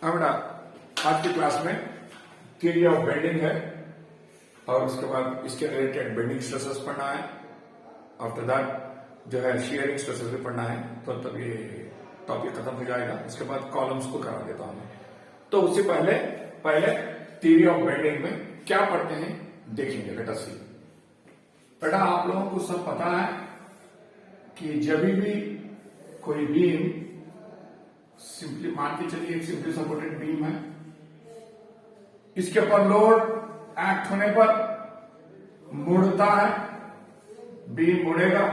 हमारा आज की क्लास में थियरी ऑफ बेंडिंग है और उसके बाद इसके रिलेटेड बेंडिंग स्ट्रेसेस पढ़ना है। आफ्टर दैट जो है शियरिंग स्ट्रेसेस भी पढ़ना है। तो तब ये टॉपिक खत्म हो जाएगा। इसके बाद कॉलम्स को करा देता हूं। तो उससे पहले पहले थियरी ऑफ बेंडिंग में क्या पढ़ते हैं देखेंगे। लेट अस सी। बेटा आप लोगों को सब पता है कि जब भी कोई बीम सिंपली मान के चलिए एक सिंपली सपोर्टेड बीम है, इसके ऊपर लोड एक्ट होने पर मुड़ता है, बीम मुड़ेगा।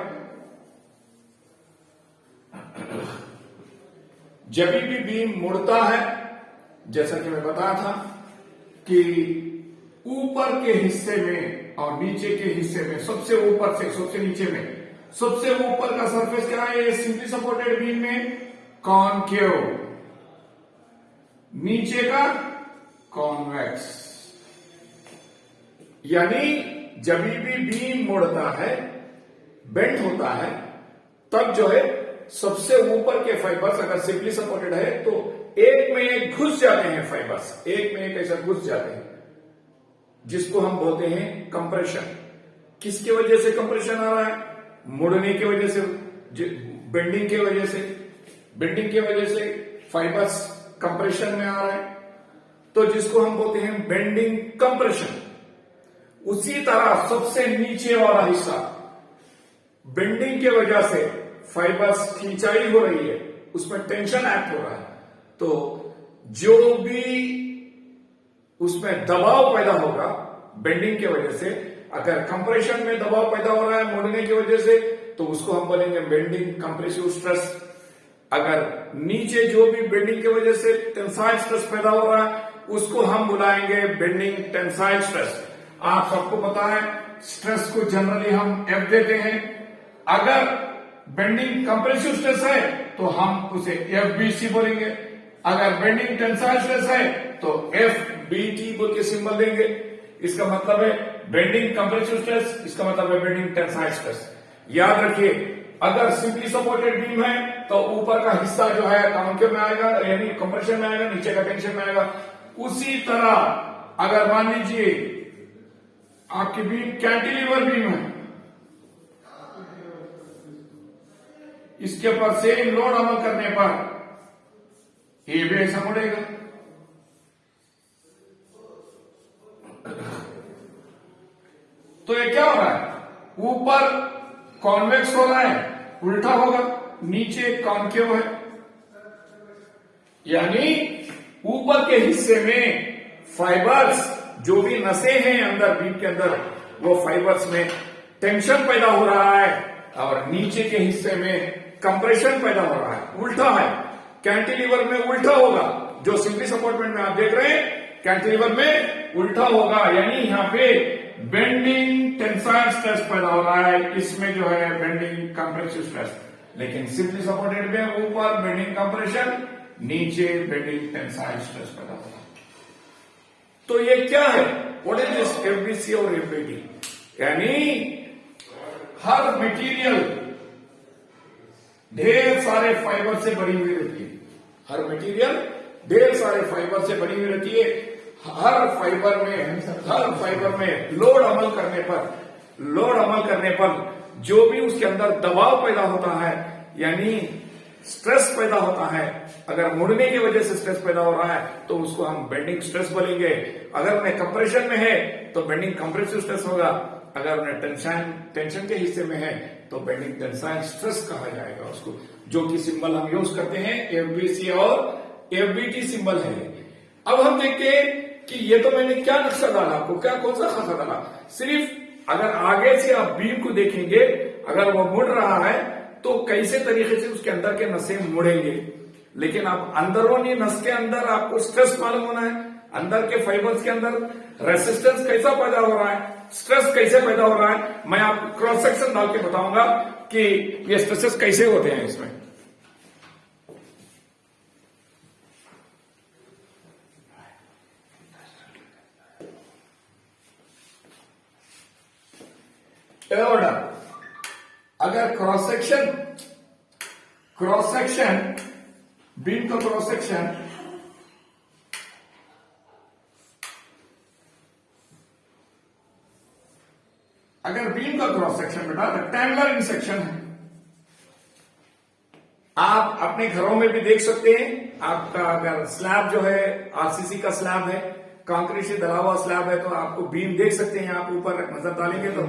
जब भी बीम मुड़ता है, जैसा कि मैं बताया था कि ऊपर के हिस्से में और नीचे के हिस्से में, सबसे ऊपर से सबसे नीचे में, सबसे ऊपर का सरफेस क्या है सिंपली सपोर्टेड बीम में? कॉनकेव। नीचे का कॉन्वेक्स। यानी जब भी बीम मुड़ता है, बेंड होता है, तब जो है सबसे ऊपर के फाइबर्स अगर सिंपली सपोर्टेड है तो एक में एक घुस जाते हैं। फाइबर्स एक में एक ऐसा घुस जाते हैं जिसको हम बोलते हैं कंप्रेशन। किसकी वजह से कंप्रेशन आ रहा है? मुड़ने की वजह से, बेंडिंग की वजह से। बेंडिंग की वजह से फाइबर्स कंप्रेशन में आ रहे हैं, तो जिसको हम बोलते हैं बेंडिंग कंप्रेशन। उसी तरह सबसे नीचे वाला हिस्सा बेंडिंग की वजह से फाइबर्स खिंचाई हो रही है, उसमें टेंशन एक्ट हो रहा है, तो जो भी उसमें दबाव पैदा होगा बेंडिंग की वजह से, अगर कंप्रेशन में दबाव पैदा हो रहा है मुड़ने की वजह से, तो उसको हम बोलेंगे बेंडिंग कंप्रेसिव स्ट्रेस। अगर नीचे जो भी बेंडिंग की वजह से टेंसाइल स्ट्रेस पैदा हो रहा है, उसको हम बुलाएंगे बेंडिंग टेंसाइल स्ट्रेस। आप सबको पता है स्ट्रेस को जनरली हम एफ देते हैं। अगर बेंडिंग कंप्रेसिव स्ट्रेस है तो हम उसे एफबीसी बोलेंगे। अगर बेंडिंग टेंसाइल स्ट्रेस है तो एफबीटी बोल के सिंबल देंगे। इसका मतलब है बेंडिंग कंप्रेसिव स्ट्रेस, इसका मतलब है बेंडिंग टेंसाइल स्ट्रेस। याद रखिए, अगर सिंपली सपोर्टेड बीम है तो ऊपर का हिस्सा जो है कॉन्केव में आएगा, यानी कंप्रेशन में आएगा, नीचे का टेंशन में आएगा। उसी तरह अगर मान लीजिए आपकी बीम कैंटिलीवर बीम है, इसके ऊपर सेम लोड अमल करने पर ये भी ऐसा मुड़ेगा। तो ये क्या हो रहा है? ऊपर कॉन्वेक्स हो रहा है, उल्टा होगा, नीचे कॉन्केव है। यानी ऊपर के हिस्से में फाइबर्स, जो भी नसें हैं अंदर बीम के अंदर, वो फाइबर्स में टेंशन पैदा हो रहा है, और नीचे के हिस्से में कंप्रेशन पैदा हो रहा है। उल्टा है, कैंटिलीवर में उल्टा होगा। जो सिंपली सपोर्टमेंट में आप देख रहे हैं कैंटिलीवर में उल्टा होगा, यानी यहां पे बेंडिंग टेंसाइल स्ट्रेस पैदा हो रहा है, इसमें जो है बेंडिंग कंप्रेसिव स्ट्रेस। लेकिन सिंपली सपोर्टेड में ऊपर बेंडिंग कंप्रेशन, नीचे बेंडिंग टेंसाइल स्ट्रेस पैदा हो रहा है। तो ये क्या है? व्हाट इज दिस एफबीसी और एफबीटी? यानी हर मटेरियल ढेर सारे फाइबर से बनी हुई रहती है। हर मटेरियल ढेर सारे फाइबर से बनी हुई रहती है। हर फाइबर में लोड अमल करने पर जो भी उसके अंदर दबाव पैदा होता है, यानी स्ट्रेस पैदा होता है, अगर मुड़ने की वजह से स्ट्रेस पैदा हो रहा है तो उसको हम बेंडिंग स्ट्रेस बोलेंगे। अगर उन्हें कंप्रेशन में है तो बेंडिंग कंप्रेसिव स्ट्रेस होगा। अगर उन्हें टेंशन के हिस्से में है तो बेंडिंग टेंसाइल स्ट्रेस कहा जाएगा उसको, जो कि सिंबल हम यूज करते हैं एफबीसी और एफबीटी सिंबल है। अब हम देखते हैं कि ये तो मैंने क्या नक्शा डाला आपको, क्या कौन सा खासा डाला। सिर्फ अगर आगे से आप बीम को देखेंगे, अगर वो मुड़ रहा है तो कैसे तरीके से उसके अंदर के नसें मुड़ेंगे। लेकिन आप अंदरूनी नस के अंदर आपको स्ट्रेस मालूम होना है, अंदर के फाइबर्स के अंदर रेसिस्टेंस कैसा पैदा हो रहा है, स्ट्रेस कैसे पैदा हो रहा है। मैं आपको क्रॉस सेक्शन डाल के बताऊंगा कि ये स्ट्रेसेस कैसे होते हैं इसमें। अगर क्रॉस सेक्शन बीम का क्रॉस सेक्शन सेक्शन बेटा रेक्टेंगुलर इन सेक्शन है। आप अपने घरों में भी देख सकते हैं। आपका अगर स्लैब जो है आरसीसी का स्लैब है, कंक्रीट से डला हुआ स्लैब है, तो आपको बीम देख सकते हैं। आप ऊपर नजर डालेंगे तो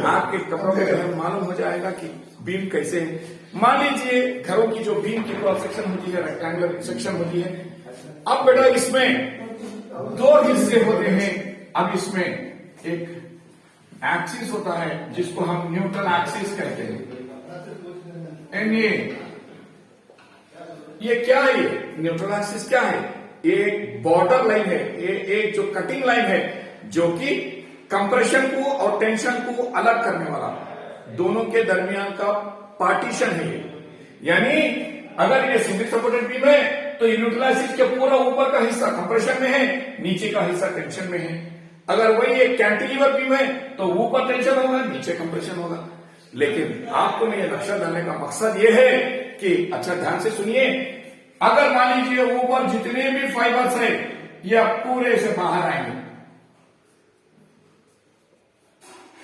आपके कपड़ों में मालूम हो जाएगा कि बीम कैसे है। मान लीजिए घरों की जो बीम की क्रॉस सेक्शन होती है रेक्टेंगुलर सेक्शन होती है। अब बेटा इसमें दो हिस्से होते हैं। अब इसमें एक एक्सिस होता है जिसको हम न्यूट्रल एक्सिस कहते हैं। एंड ये क्या है? ये न्यूट्रल एक्सिस क्या है? एक बॉर्डर लाइन है, एक जो कटिंग लाइन है जो कि कंप्रेशन को और टेंशन को अलग करने वाला दोनों के दरमियान का पार्टीशन है ये। यानी अगर ये सिंगल सपोर्टेड बीम है तो ये न्यूट्रल एक्सिस के पूरा ऊपर का हिस्सा कंप्रेशन में है, नीचे का हिस्सा टेंशन में है। अगर वही एक कैंटिलीवर बीम है तो ऊपर टेंशन होगा, नीचे कंप्रेशन होगा। लेकिन आपको मैं ये नक्शा डालने का मकसद ये है कि अच्छा ध्यान से सुनिए, अगर मान लीजिए ऊपर जितने भी फाइबर्स है ये पूरे से बाहर आएंगे,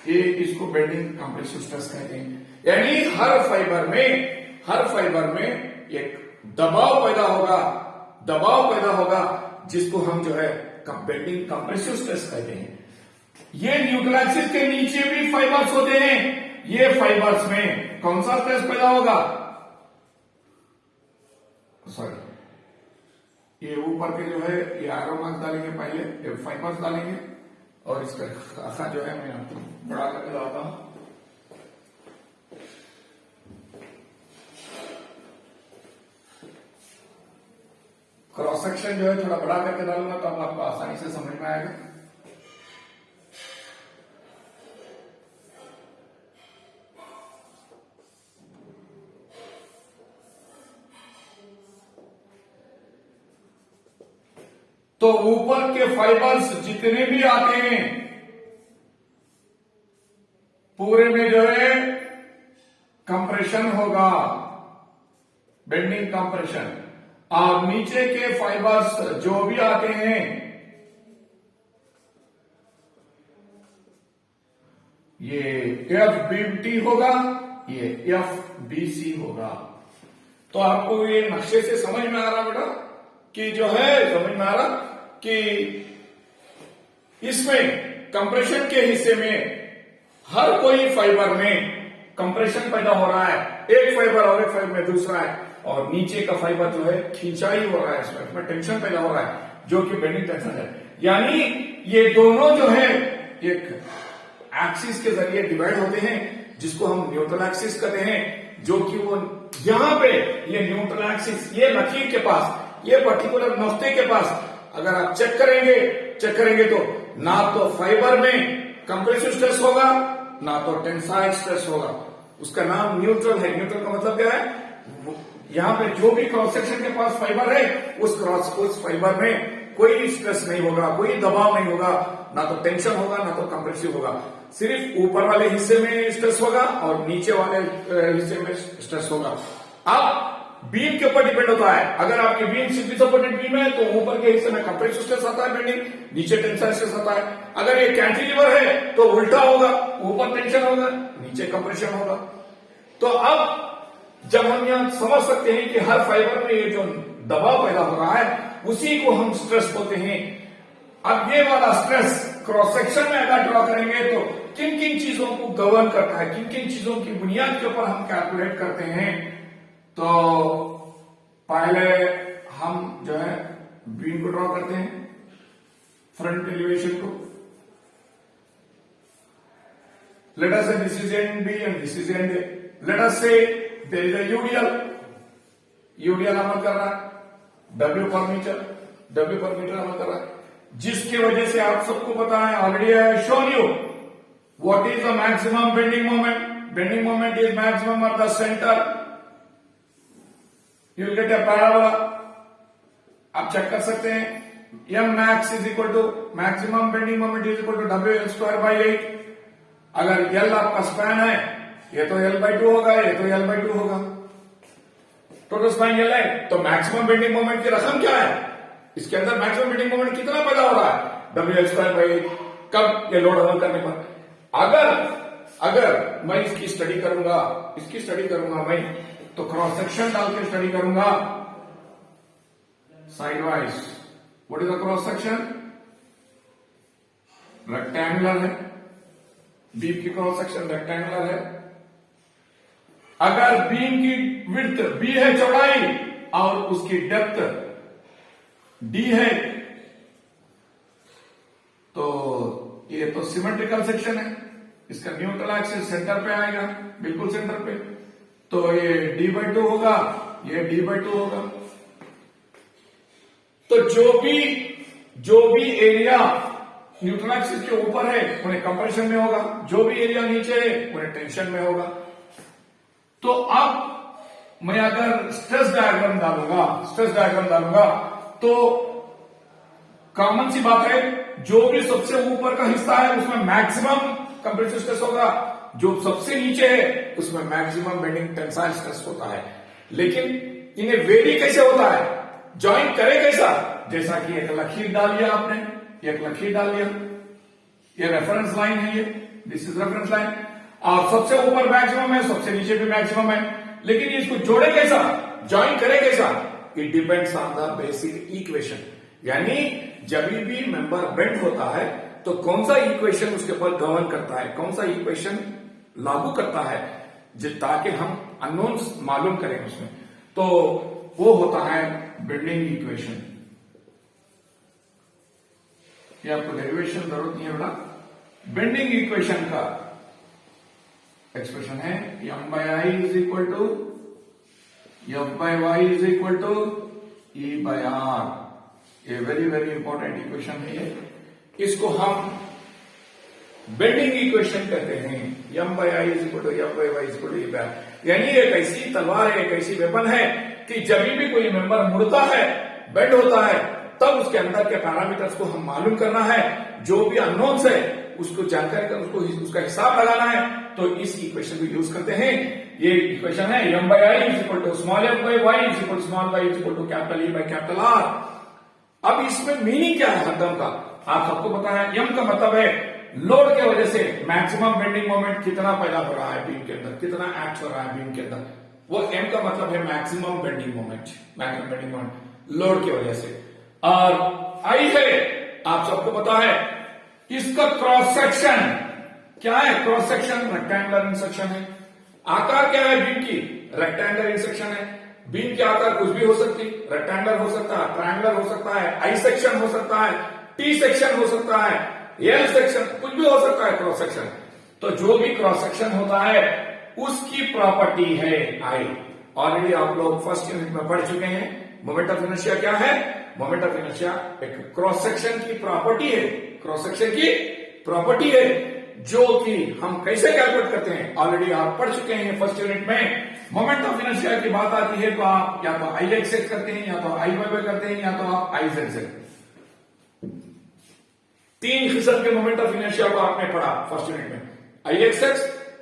ये इसको बेंडिंग कंप्रेसिव स्ट्रेस कहते हैं। यानी हर फाइबर में एक दबाव पैदा होगा जिसको हम जो है बेंडिंग कंप्रेसिव स्ट्रेस कहते हैं। ये न्यूट्रल एक्सिस के नीचे भी फाइबर्स होते हैं। ये फाइबर्स में कौन सा स्ट्रेस पैदा होगा? सॉरी, ये ऊपर के जो है ये एरो मार्क डालेंगे, पहले ये फाइबर्स डालेंगे और इसका खासा जो है मैं आपको बड़ा करके लाता हूं। क्रॉस सेक्शन जो है थोड़ा बड़ा करके डालूंगा तो अब आपको आसानी से समझ में आएगा। तो ऊपर के फाइबर्स जितने भी आते हैं पूरे में जो है कंप्रेशन होगा, बेंडिंग कंप्रेशन। और नीचे के फाइबर्स जो भी आते हैं ये FBT होगा, ये FBC होगा। तो आपको ये नक्शे से समझ में आ रहा बेटा कि जो है समझ में आ रहा कि इसमें कंप्रेशन के हिस्से में हर कोई फाइबर में कंप्रेशन पैदा हो रहा है, एक फाइबर और एक फाइबर में दूसरा है, और नीचे का फाइबर जो है खिंचाई हो रहा है, इसमें टेंशन पैदा हो रहा है जो कि बेंडिंग टेंशन है। यानी ये दोनों जो है एक एक्सिस के जरिए डिवाइड होते हैं जिसको हम न्यूट्रल एक्सिस कहते हैं, जो कि वो यहां पे ये न्यूट्रल एक्सिस ये लकीर के पास, ये पर्टिकुलर नुक्ते के पास अगर आप चेक करेंगे तो ना तो फाइबर में कंप्रेसिव स्ट्रेस होगा ना तो टेंसाइल स्ट्रेस होगा। उसका नाम न्यूट्रल है। न्यूट्रल का मतलब क्या है? यहां पे जो भी क्रॉस सेक्शन के पास फाइबर है उस फाइबर में कोई स्ट्रेस नहीं होगा, कोई दबाव नहीं होगा, ना तो टेंशन होगा ना तो कंप्रेसिव होगा। सिर्फ ऊपर वाले हिस्से में स्ट्रेस होगा और नीचे वाले हिस्से में स्ट्रेस होगा। अब बीम के ऊपर डिपेंड होता है। अगर आपकी बीम सिंपली सपोर्टेड बीम है तो ऊपर के हिस्से में कंप्रेसिव स्ट्रेस आता है, बेंडिंग, नीचे टेंसाइल स्ट्रेस आता है। अगर ये कैंटिलीवर है तो उल्टा होगा, ऊपर टेंशन होगा, नीचे कंप्रेशन होगा। तो अब जब हम यहां समझ सकते हैं कि हर फाइबर में ये जो दबाव पैदा हो रहा है उसी को हम स्ट्रेस बोलते हैं। अब ये वाला स्ट्रेस क्रॉस सेक्शन में अगर ड्रॉ करेंगे तो किन किन चीजों को गवर्न करता है, किन किन चीजों की बुनियाद के ऊपर हम कैलकुलेट करते हैं। तो पहले हम जो है बीम को ड्रॉ करते हैं, फ्रंट एलिवेशन को। Let us say this is end B and this is end A. Let us say there is a UDL अमल कर रहा है, डब्ल्यू पर मीटर अमल कर रहा है, जिसकी वजह से आप सबको पता है, already I have shown you what is the maximum bending moment. Bending moment is maximum at the centre. You will get a parabola. आप चेक कर सकते हैं, m max is equal to maximum bending moment is equal to WL²/8। अगर L आपका span है, ये तो L/2 होगा, ये तो L/2 होगा, टोटल स्पैन L है, तो मैक्सिमम बेंडिंग मोमेंट की रकम क्या है? इसके अंदर मैक्सिमम बेंडिंग मोमेंट कितना पैदा हो रहा है? WL²/8। कब? ये लोड अमल करने पर। अगर अगर मैं इसकी स्टडी करूंगा मैं, तो क्रॉस सेक्शन डाल के स्टडी करूंगा sideways. What is the cross section? Rectangular है, बीम की क्रॉस सेक्शन रेक्टेंगुलर है। अगर बीम की विड्थ बी है, चौड़ाई, और उसकी डेप्थ डी है, तो ये तो सिमेट्रिकल सेक्शन है। इसका न्यूट्रल एक्सिस सेंटर पे आएगा, बिल्कुल सेंटर पे, तो ये d/2 होगा, ये d/2 होगा। तो जो भी एरिया न्यूट्रल एक्सिस के ऊपर है उन्हें कंप्रेशन में होगा, जो भी एरिया नीचे है उन्हें टेंशन में होगा। तो अब मैं अगर स्ट्रेस डायग्राम डालूंगा तो कॉमन सी बात है, जो भी सबसे ऊपर का हिस्सा है उसमें मैक्सिमम कंप्रेसिव स्ट्रेस होगा, जो सबसे नीचे है उसमें मैक्सिमम बेंडिंग टेंसाइल स्ट्रेस होता है। लेकिन इन्हें वेरी कैसे होता है, ज्वाइन करे कैसा? जैसा कि एक लकीर डाल लिया आपने, ये रेफरेंस लाइन है, ये दिस इज रेफरेंस लाइन, और सबसे ऊपर मैक्सिमम है, सबसे नीचे भी मैक्सिमम है। लेकिन इसको जोड़े कैसा, ज्वाइन करे कैसा? It depends on the basic equation. यानी जब भी मेंबर बेंड होता है तो कौन सा इक्वेशन उसके ऊपर गवर्न करता है, कौन सा इक्वेशन लागू करता है, ताकि हम अननोन्स मालूम करें उसमें, तो वो होता है बेंडिंग इक्वेशन। ये आपको डेरिवेशन जरूरत नहीं है बेटा। बेंडिंग इक्वेशन का एक्सप्रेशन है m/I is equal to f/y is equal to E/R। ये वेरी इंपॉर्टेंट इक्वेशन है ये। इसको हम बेंडिंग इक्वेशन कहते हैं। m/I is equal to f/y is equal to E/R। यानी एक ऐसी तलवार है, एक ऐसी वेपन है कि जब भी कोई मेंबर मुड़ता है, बेंड होता है, तब उसके अंदर के पैरामीटर्स को हम मालूम करना है, जो भी अननोन्स है उसको जानकारी कर उसका हिसाब लगाना है, तो इस इक्वेशन को यूज करते हैं। ये इक्वेशन है m/I is equal to small f/y is equal to small y is equal to capital E by capital R। अब इसमें मीनिंग क्या है हरदम का, आप सबको पता है। m का मतलब है लोड के वजह से मैक्सिमम बेंडिंग मोमेंट कितना पैदा हो रहा है बीम के अंदर, कितना एक्ट हो रहा है बीम के अंदर, वो m का मतलब है मैक्सिमम बेंडिंग मोमेंट लोड की वजह से। और I है, आप सबको पता है, इसका क्रॉस सेक्शन क्या है? Cross section rectangular in section है। आकार क्या है बीम की? रेक्टेंगुलर इन सेक्शन है। बीम के आकार कुछ भी हो सकती, रेक्टेंगुलर हो सकता है, ट्रायंगुलर हो सकता है, आई सेक्शन हो सकता है, टी सेक्शन हो सकता है, एल सेक्शन, कुछ भी हो सकता है क्रॉस सेक्शन। तो जो भी क्रॉस सेक्शन होता है उसकी प्रॉपर्टी है आई। ऑलरेडी आप लोग फर्स्ट यूनिट में पढ़ चुके हैं। मोमेंट ऑफ इनर्शिया क्या है? मोमेंट ऑफ इनर्शिया एक क्रॉस सेक्शन की प्रॉपर्टी है, क्रॉस सेक्शन की प्रॉपर्टी है, जो कि हम कैसे कैलकुलेट करते हैं ऑलरेडी आप पढ़ चुके हैं फर्स्ट यूनिट में। मोमेंट ऑफ इनर्शिया की बात आती है तो आप या तो आई एक्स करते हैं, या तो आई वाई करते हैं, या तो आप आई जेड। तीन किस्म के मोमेंट ऑफ इनर्शिया को आपने पढ़ा फर्स्ट यूनिट में, आई एक्स,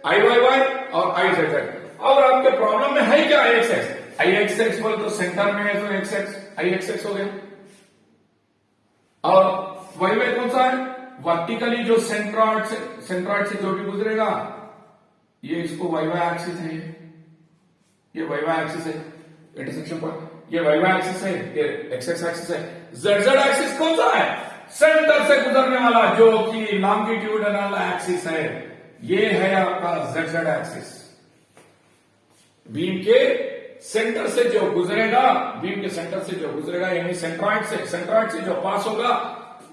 आई वाई और आई जेड। और आपके प्रॉब्लम में है क्या? आई एक्स बोले तो सेंटर में है तो एक्स आई एक्स हो गया, और वाई वाई कौन सा है? वर्टिकली जो सेंट्रॉइड से जो भी गुजरेगा, ये इसको वाई वाई एक्सिस है, ये वाई वाई एक्सिस है इंटरसेक्शन पॉइंट, ये वाई वाई एक्सिस है, ये एक्स एक्सिस है। जेड जेड एक्सिस कौन सा है? सेंटर से गुजरने वाला, जो कि लॉन्गिट्यूडनल एक्सिस है, ये है आपका जेड जेड एक्सिस। बीम के सेंटर से जो गुजरेगा, बीम के सेंटर से जो गुजरेगा, यानी सेंट्रॉइड से जो पास होगा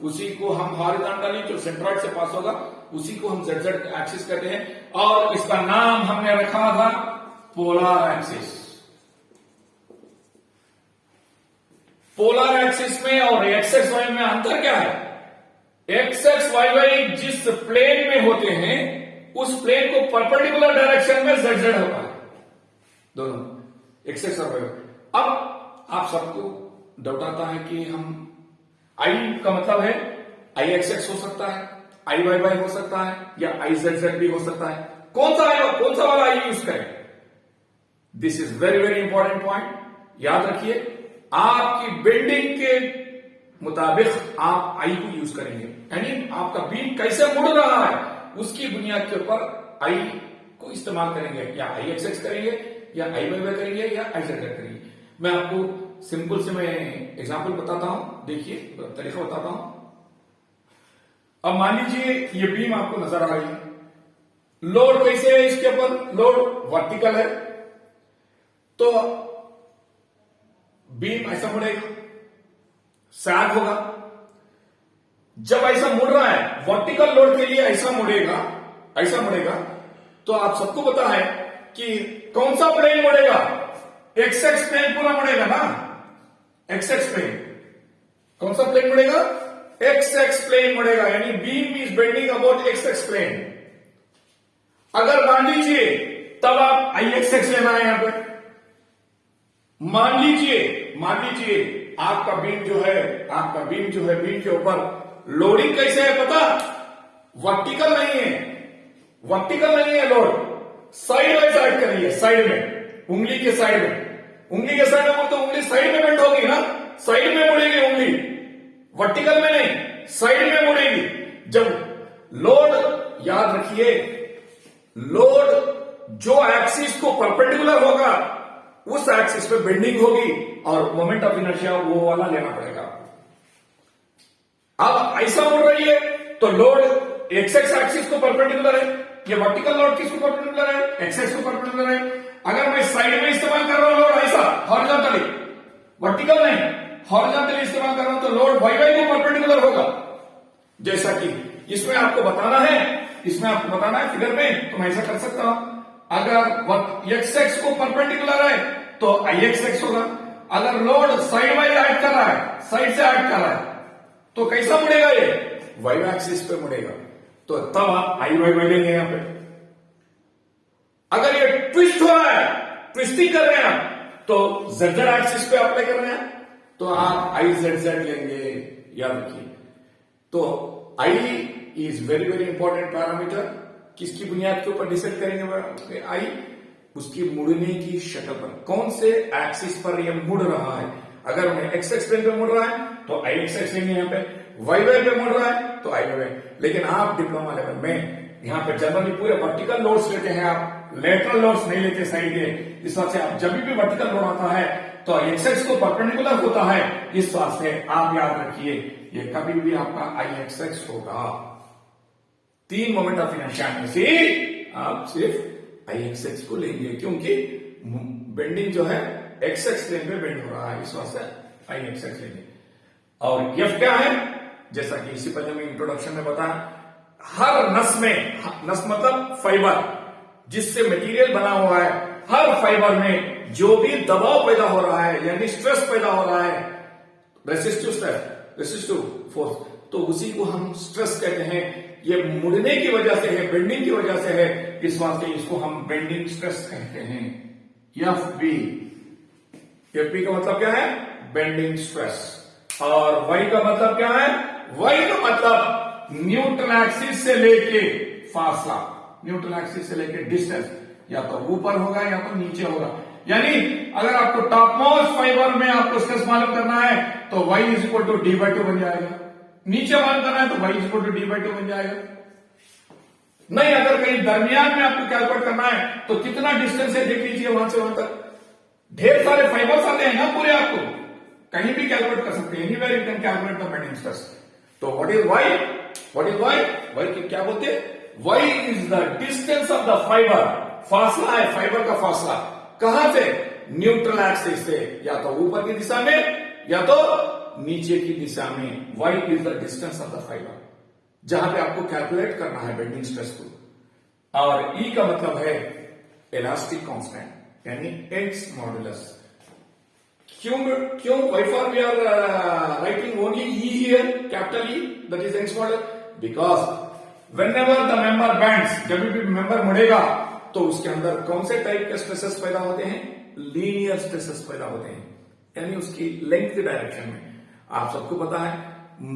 उसी को हम हॉरिजॉन्टली, जो सेंट्रॉइड से पास होगा उसी को हम जेड जेड एक्सिस कहते हैं। और इसका नाम हमने रखा था पोलर एक्सिस। पोलर एक्सिस में और एक्स एक्स वाई में अंतर क्या है? एक्स एक्स वाई वाई जिस प्लेन में होते हैं उस प्लेन को परपेंडिकुलर डायरेक्शन में जेड जेड होता है, दोनों एक्स एक्स और वाई वाई। अब आप सबको डाउट आता है कि हम आई का मतलब है आई एक्स एक्स हो सकता है, आई वाई वाई हो सकता है, या आई जेड जेड भी हो सकता है। कौन सा वाला आई यूज करें? This is very important point, याद रखिए। आपकी बेंडिंग के मुताबिक आप आई को यूज करेंगे, यानी आपका बीम कैसे मुड़ रहा है उसकी बुनियाद के ऊपर आई को इस्तेमाल करेंगे, या आई एक्स एक्स करेंगे, या आई वाई वाई करेंगे, या आई जेड जेड करेंगे। मैं आपको सिंपल से मैं एग्जांपल बताता हूं, देखिए तरीका बताता हूं। अब मान लीजिए ये बीम आपको नजर आ रही है, लोड कैसे है इसके ऊपर, लोड वर्टिकल है, तो बीम ऐसा मुड़ेगा, सैग होगा। जब ऐसा मुड़ रहा है वर्टिकल लोड के लिए, ऐसा मुड़ेगा, तो आप सबको पता है कि कौन सा प्लेन मुड़ेगा, एक्स एक्स प्लेन पूरा मुड़ेगा ना, एक्स एक्स प्लेन। कौन सा प्लेन मुड़ेगा, एक्स एक्स प्लेन मुड़ेगा, यानी beam is bending about X X plane. अगर मान लीजिए तब आप आई एक्स एक्स लेना है यहां पे, मान लीजिए आपका बीम जो है बीम के ऊपर लोडिंग कैसे है पता, वर्टिकल नहीं है लोड, साइड वाइज एक्ट कर रही है, साइड में, उंगली के साइड में तो उंगली साइड में बेंड होगी ना, साइड में मुड़ेगी उंगली, वर्टिकल में नहीं, साइड में मुड़ेगी। जब लोड, याद रखिए, लोड जो एक्सिस को परपेंडिकुलर होगा उस एक्सिस पे बेंडिंग होगी, और मोमेंट ऑफ इनर्शिया वो वाला लेना पड़ेगा। अब ऐसा मुड़ रही है तो लोड एक्स एक्स एक्सिस को परपेंडिकुलर है, ये वर्टिकल लोड किसको परपेंडिकुलर है, एक्स एक्स को परपेंडिकुलर है। अगर मैं साइड में इस्तेमाल कर रहा हूं लोड ऐसा हॉरिजॉन्टली, वर्टिकल नहीं, हॉरिजॉन्टली इस्तेमाल कर रहा हूं तो लोड वाई वाई को परपेंडिकुलर होगा। जैसा कि इसमें आपको बताना है फिगर में, तो मैं ऐसा कर सकता हूं, अगर एक्स एक्स को परपेंडिकुलर है तो आई एक्स एक्स होगा। अगर लोड साइड वाइज एक्ट कर रहा है, साइड से एक्ट कर रहा है, तो कैसा मुड़ेगा, ये वाई एक्सिस पे मुड़ेगा, तो तब आप आई वाई वाई लेंगे यहां पे। अगर ये ट्विस्ट हो रहा है, ट्विस्टिंग कर रहे हैं आप, तो जेड जेड एक्सिस पे अप्लाई कर रहे हैं, तो आप आई जेड जेड लेंगे, याद रखिए। तो I is very very important parameter, किसकी बुनियाद के ऊपर डिसाइड करेंगे आई, उसकी मुड़ने की शक्ल पर, कौन से एक्सिस पर यह मुड़ रहा है। अगर मैं एक्स एक्स प्लेन पे मुड़ रहा है तो आई एक्स एक्स लेंगे, यहाँ पे वाई वाई पे मुड़ रहा है तो आई वाई। लेकिन आप डिप्लोमा लेवल में यहाँ पे जनरली पूरे वर्टिकल लोड्स लेते हैं, आप लेटरल लोड्स नहीं लेते साइड के। इस वजह से आप जब भी वर्टिकल लोड आता है तो एक्स एक्स को परपेंडिकुलर होता है, इस वजह से आप याद रखिए ये कभी भी आपका आई एक्स एक्स होगा। 3 मोमेंट ऑफ इनर्शिया में से आप सिर्फ आई एक्स एक्स को लेंगे, क्योंकि बेंडिंग जो है एक्स एक्स प्लेन पे बेंड हो रहा है, इस वजह से आई एक्स एक्स लेंगे। और एफ क्या है, जैसा कि इससे पहले मैं इंट्रोडक्शन में बताया, हर नस में, नस मतलब फाइबर जिससे मटेरियल बना हुआ है, हर फाइबर में जो भी दबाव पैदा हो रहा है, यानी स्ट्रेस पैदा हो रहा है, रेसिस्टिव फोर्स, तो उसी को हम स्ट्रेस कहते हैं। ये मुड़ने की वजह से है, बेंडिंग की वजह से है, इस वास्ते इसको हम बेंडिंग स्ट्रेस कहते हैं। एफ बी का मतलब क्या है, बेंडिंग स्ट्रेस। और वाई का मतलब क्या है, वाई का मतलब न्यूट्रल एक्सिस से लेके फासला, न्यूट्रल एक्सिस से लेके डिस्टेंस, या तो ऊपर होगा या तो नीचे होगा। यानी अगर आपको टॉप मोस्ट फाइबर में आपको स्ट्रेस मालूम करना है तो y is equal to D by two बन जाएगा, नीचे मालूम करना है तो y is equal to D by two बन जाएगा। नहीं, अगर कहीं दरमियान में आपको कैलकुलेट करना है तो कितना डिस्टेंस है देख लीजिए, वहां से वहां तक ढेर सारे फाइबर्स आते हैं ना पूरे, आपको कहीं भी कैलकुलेट कर सकते हैं, anywhere you can calculate the bending stress. तो व्हाट इज वाई की क्या बोलते हैं, Y is the distance of the fibre, फासला है फाइबर का फासला, कहां से, न्यूट्रल एक्सिस से, या तो ऊपर की दिशा में या तो नीचे की दिशा में। Y is the distance of the fibre, जहां पे आपको कैलकुलेट करना है बेंडिंग स्ट्रेस को। और ई का मतलब है इलास्टिक कांस्टेंट, यानी यंग्स मॉडुलस। क्यों why for we are writing only E here, capital E, that is Young's model, because whenever the member bends, जब भी मेंबर मुड़ेगा तो उसके अंदर कौन से टाइप के स्ट्रेसेस पैदा होते हैं, लीनियर स्ट्रेसेस पैदा होते हैं, यानी उसकी लेंथ के डायरेक्शन में। आप सबको पता है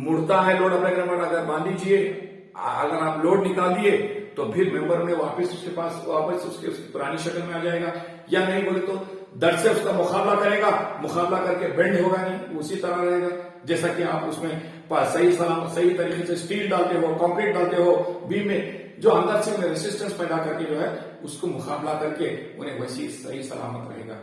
मुड़ता है लोड अप्लाई करने, अगर मान लीजिए अगर आप लोड निकाल दिए तो फिर मेंबर में वापस उसके पास वापस उसकी पुरानी शक्ल में आ जाएगा, या नहीं बोले तो दर्द से उसका मुकाबला करेगा, मुकाबला करके बेंड होगा नहीं, उसी तरह रहेगा। जैसा कि आप उसमें सही तरीके से स्टील डालते हो, कंक्रीट डालते हो बीम में, जो अंदर से उन्हें रेसिस्टेंस पैदा करके जो है उसको मुकाबला करके उन्हें वैसी सही सलामत रहेगा।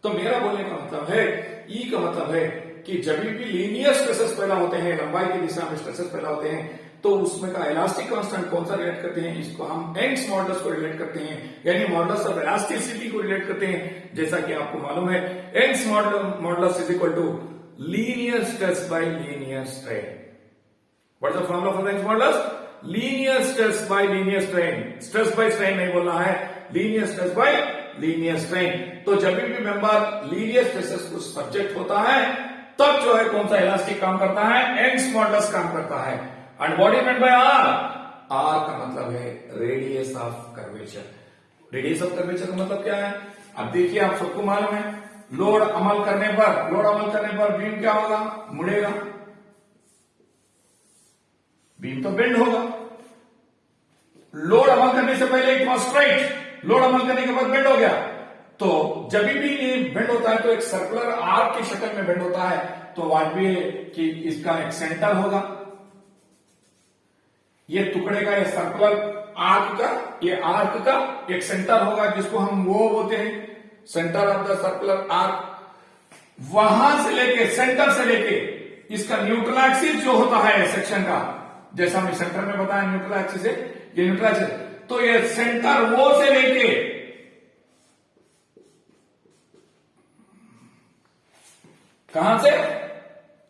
तो मेरा बोलने का मतलब है, ई का मतलब है कि जब भी लीनियर स्ट्रेसेस पैदा होते हैं, लंबाई की दिशा में स्ट्रेसेस पैदा होते हैं, तो उसमें का इलास्टिक कांस्टेंट कौन सा रिलेट करते हैं, इसको हम यंग्स मॉडुलस को रिलेट करते हैं, यानी मॉडुलस ऑफ इलास्टिसिटी को रिलेट करते हैं। जैसा कि आपको मालूम है, Young's modulus is equal to linear stress by linear strain. What is the formula for Young's modulus? Linear stress by linear strain. Stress by strain नहीं बोलना है, linear stress by linear strain. तो जब भी मेंबर लीनियर स्ट्रेसेस को subject होता है, तब जो है कौन सा इलास्टिक काम करता है? यंग्स मॉडुलस काम करता है। And what is meant by R? R का मतलब है radius of curvature. Radius of curvature का मतलब क्या है? अब देखिए, आप सबको मालूम है, लोड अमल करने पर बीम क्या होगा? मुड़ेगा। बीम तो बेंड होगा। लोड अमल करने से पहले इट वाज स्ट्रेट, लोड अमल करने के बाद बेंड हो गया। तो जब भी ये बेंड होता है तो एक सर्कुलर आर्क की शक्ल में बेंड होता है। तो बात भी है कि इसका एक सेंटर होगा, ये टुकड़े का, ये सर्कुलर आर्क का, ये आर्क का एक सेंटर होगा जिसको हम वो बोलते हैं centre of the circular arc. वहां से लेके, सेंटर से लेके इसका न्यूट्रल एक्सिस जो होता है सेक्शन का, जैसा हमने सेंटर में बताया न्यूट्रल एक्सिस है, ये न्यूट्रल एक्सिस, तो ये सेंटर वो से लेके कहां से?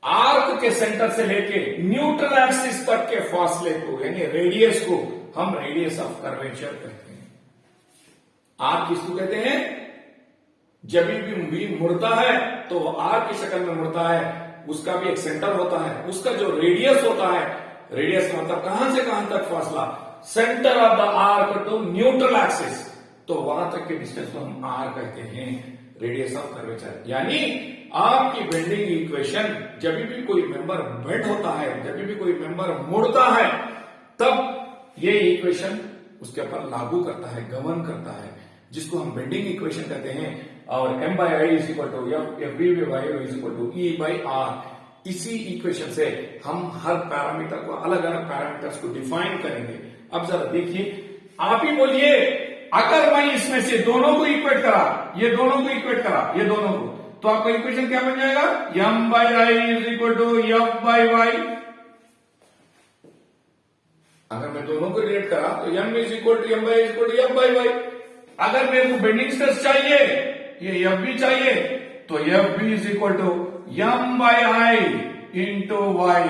आर्क के सेंटर से लेके न्यूट्रल एक्सिस तक के फासले को, यानी रेडियस को हम रेडियस ऑफ कर्वेचर कहते हैं। आर्क किसको कहते हैं? जब भी बीम मुड़ता है तो आर्क की शक्ल में मुड़ता है, उसका भी एक सेंटर होता है, उसका जो रेडियस होता है, रेडियस का मतलब कहां से कहां तक फासला, centre of the arc to neutral axis, तो वहां तक के डिस्टेंस को हम आर कहते हैं, रेडियस ऑफ कर्वेचर। यानी आपकी बेंडिंग इक्वेशन, जब भी कोई मेंबर बेंड होता है, जब भी कोई मेंबर मुड़ता है, तब ये इक्वेशन उसके ऊपर लागू करता है, गवर्न करता है, जिसको हम बेंडिंग इक्वेशन कहते हैं। और m by I is equal to f b by y is equal to e by r। इसी इक्वेशन से हम हर पैरामीटर को, अलग अलग पैरामीटर्स को डिफाइन करेंगे। अब जरा देखिए, आप ही बोलिए, अगर मैं इसमें से दोनों को इक्वेट करा, ये दोनों को इक्वेट करा, ये दोनों को, तो आपका इक्वेशन क्या बन जाएगा? m by I is equal to f by y। अगर मैं दोनों को रिलेट करा तो m is equal to m by is equal to f by y। अगर मेरे को बेंडिंग स्ट्रेस चाहिए, ये f भी चाहिए, तो f भी is equal to m by I into y।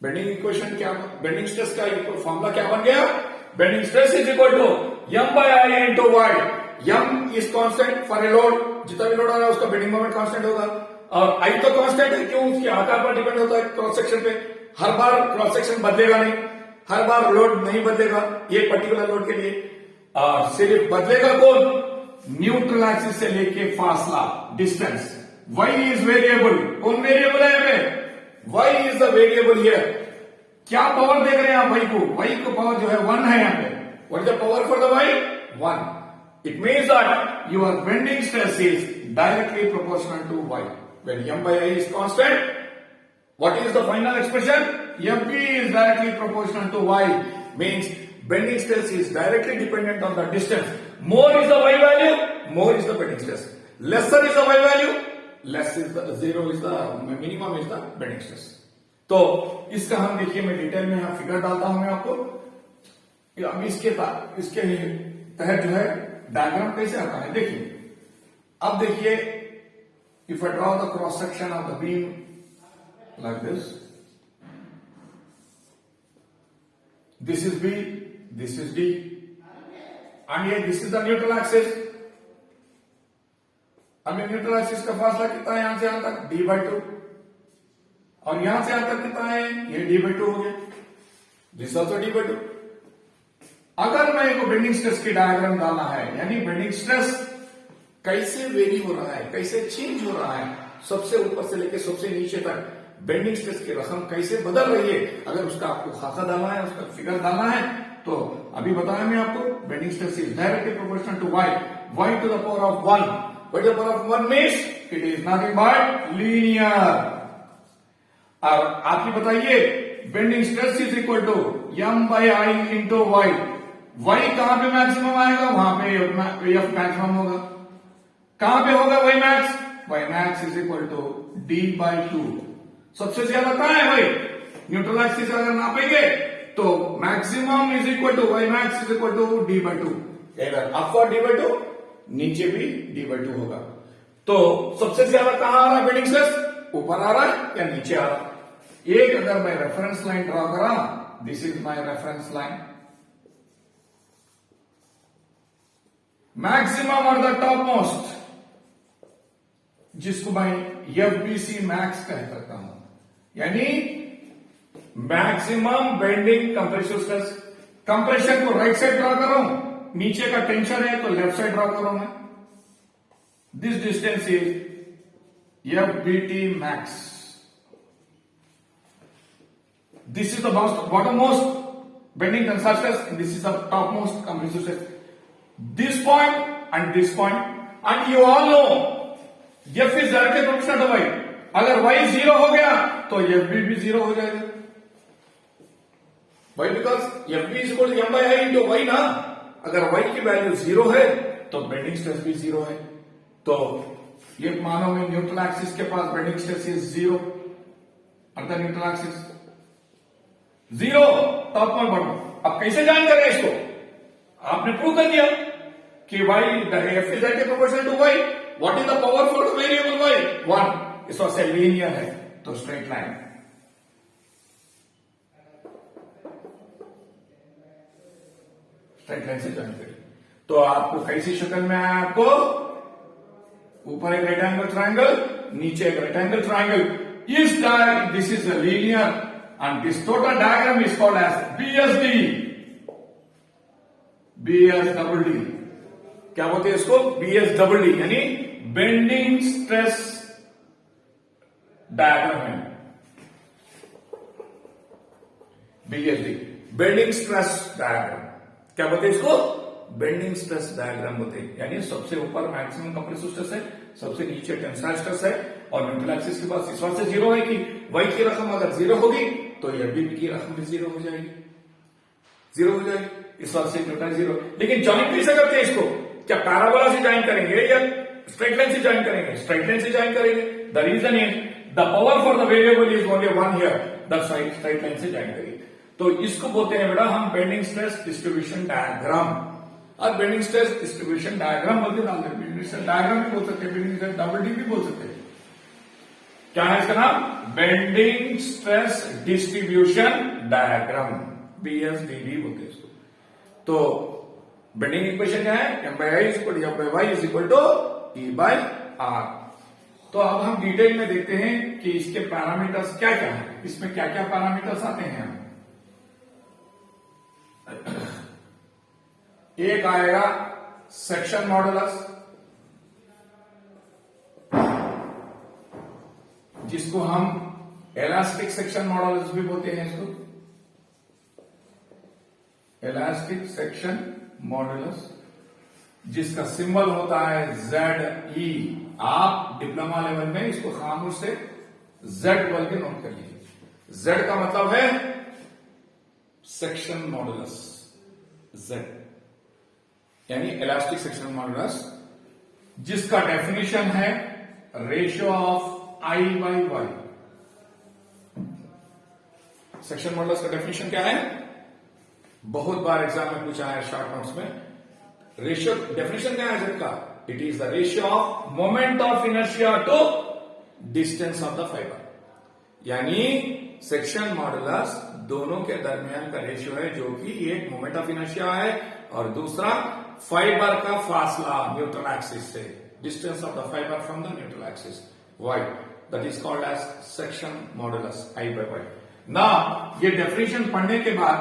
Bending equation क्या, बेंडिंग स्ट्रेस का फॉर्मूला क्या बन गया? Bending stress is equal to m by I into y। m is constant for a load, जितना भी लोड आ रहा है उसका बेंडिंग मोमेंट कांस्टेंट होगा, और I तो कांस्टेंट है, क्यों? उसके आकार पर डिपेंड होता है, क्रॉस सेक्शन पे। हर बार क्रॉस सेक्शन बदलेगा नहीं, हर बार लोड नहीं बदलेगा एक पर्टिकुलर लोड के लिए, और सिर्फ बदलेगा कौन? न्यूट्रल एक्सिस से लेके फासला, डिस्टेंस। y इज वेरिएबल, कौन वेरिएबल है हमें? y is the variable here. क्या पावर देख रहे हैं आप y को? y को पावर जो है 1 है यहाँ पे। What is the power for the y? 1। It means that your bending stress is directly proportional to y। When m by I is constant, what is the final expression? Fb is directly proportional to y, means bending stress is directly dependent on the distance. More is the y value, more is the bending stress. Lesser is the y value, less is the zero is the minimum is the bending stress. तो इसका हम देखिए, मैं detail में यहाँ figure डालता हूं मैं आपको। अब इसके तहत जो है डायग्राम कैसे आता है देखिए। अब देखिए, if I draw the cross section of the beam like this, this is B, this is D, and here this is the neutral axis। अब ये न्यूट्रल एक्सिस का फासला कितना है? यहां से यहां तक d/2, और यहां से यहां तक कितना है? ये d/2 हो गया, दिस ऑल्सो d/2। अगर मैं को बेंडिंग स्ट्रेस की डायग्राम डालना है, यानी बेंडिंग स्ट्रेस कैसे वेरी हो रहा है, कैसे चेंज हो रहा है, सबसे ऊपर से लेकर सबसे नीचे तक बेंडिंग स्ट्रेस की रकम कैसे बदल रही है, अगर उसका आपको खाका डालना है, उसका फिगर डालना है, तो अभी बताया मैं आपको, bending stress is directly proportional to y to the power of 1। What the power of 1 means? It is nothing but linear. और आप ही बताइए, bending stress is equal to M by I into Y. Y कहां पे maximum आएगा, वहां पे F maximum होगा। कहां पे होगा Y max, Y max is equal to D by two. सबसे ज्यादा कहां है भाई, न्यूट्रल एक्सिस अगर नापेंगे तो maximum is equal to Y max is equal to D by two. Upward D by two, नीचे भी डी बाई टू होगा। तो सबसे ज्यादा कहां आ रहा है बेंडिंग स्ट्रेस, ऊपर आ रहा है या नीचे आ रहा है। एक अगर मैं रेफरेंस लाइन ड्रॉ करा, this is my reference line, maximum और द टॉप मोस्ट, जिसको मैं एफबीसी मैक्स कह सकता हूं, यानी maximum bending compressive stress. Compression को राइट साइड ड्रॉ कर रहा हूं, नीचे का टेंशन है तो लेफ्ट साइड ड्रॉ कर रहा हूं मैं। This distance is FBT max. This is the bottommost bending tensile stress, and this is the topmost compressive stress. This point and this point, and you all know F is Z के proportional to Y. अगर Y 0 हो गया तो FB भी 0 हो जाएगा। Why? Because FB is equal to M by I into Y ना। अगर Y की वैल्यू 0 है तो बेंडिंग स्ट्रेस भी 0 है। तो ये मानो में न्यूट्रल एक्सिस के पास बेंडिंग स्ट्रेस इज 0, अर्थात न्यूट्रल एक्सिस 0, टॉप में बढ़ो। अब कैसे जान करें इसको, आपने प्रूव कर दिया कि y f is at a proportional to y. What is the power for the variable y? 1. इस वजह से लीनियर है तो स्ट्रेट लाइन। स्ट्रेट लाइन से ज्वाइन करिए तो आपको कैसी शक्ल में आया, आपको ऊपर एक रेक्टेंगल ट्रायंगल, नीचे एक rectangle triangle. This is a linear and this total diagram is called as BSD, BS double D। क्या बोलते हैं इसको, BS double D, यानी बेंडिंग स्ट्रेस डायग्राम है। BSD, bending stress diagram. क्या बोलते हैं इसको, बेंडिंग स्ट्रेस डायग्राम बोलते हैं। यानी सबसे ऊपर मैक्सिमम कंप्रेसिव स्ट्रेस है, सबसे नीचे टेंसाइल स्ट्रेस है, और न्यूट्रल एक्सिस के पास इस बात से 0 है कि y की रकम अगर 0 होगी तो FB की रकम भी 0 हो जाएगी, 0 हो जाएगी। इस बात से न्यूट्रल 0। लेकिन ज्वाइन कैसे करते हैं इसको, क्या पैराबोला से ज्वाइन करेंगे या स्ट्रेट लाइन से ज्वाइन करेंगे, स्ट्रेट लाइन से ज्वाइन करेंगे। The reason is the power for the variable is only 1 here, that's why straight line से ज्वाइन करिए। तो इसको बोलते हैं बेटा हम बेंडिंग स्ट्रेस डिस्ट्रीब्यूशन डायग्राम। और बेंडिंग स्ट्रेस डिस्ट्रीब्यूशन डायग्राम बोलते हैं, बेंडिंग स्ट्रेस डायग्राम भी बोल सकते हैं, बेंडिंग स्ट्रेस डबल डी भी बोल सकते हैं। क्या है इसका नाम, bending stress distribution diagram, BSDD बोलते हैं इसको। तो बेंडिंग इक्वेशन क्या है, M by I is equal to F by Y is equal to E by R। तो अब हम डिटेल में देखते हैं कि इसके पैरामीटर्स क्या क्या है, इसमें क्या क्या पैरामीटर्स आते हैं। एक आएगा सेक्शन मॉडुलस, जिसको हम इलास्टिक सेक्शन मॉडुलस भी बोलते हैं। इसको इलास्टिक सेक्शन मॉडुलस, जिसका सिंबल होता है ZE। आप डिप्लोमा लेवल में इसको खामोश से Z बोल के नोट कर लीजिए। Z का मतलब है सेक्शन मॉडुलस, Z यानी इलास्टिक सेक्शन मॉडुलस, जिसका डेफिनेशन है ratio of I by Y। Section modulus का डेफिनेशन क्या है, बहुत बार एग्जाम में पूछा है शॉर्ट नोट्स में। रेशियो डेफिनेशन क्या है Z का, it is the ratio of moment of inertia to distance of the fibre. यानी सेक्शन मॉडुलस दोनों के दरमियान का रेशियो है, जो कि एक मोमेंट ऑफ इनर्शिया है और दूसरा फाइबर का फासला न्यूट्रल एक्सिस से, distance of the fibre from the neutral axis Y, that is called as section modulus I by Y। ना ये डेफिनेशन पढ़ने के बाद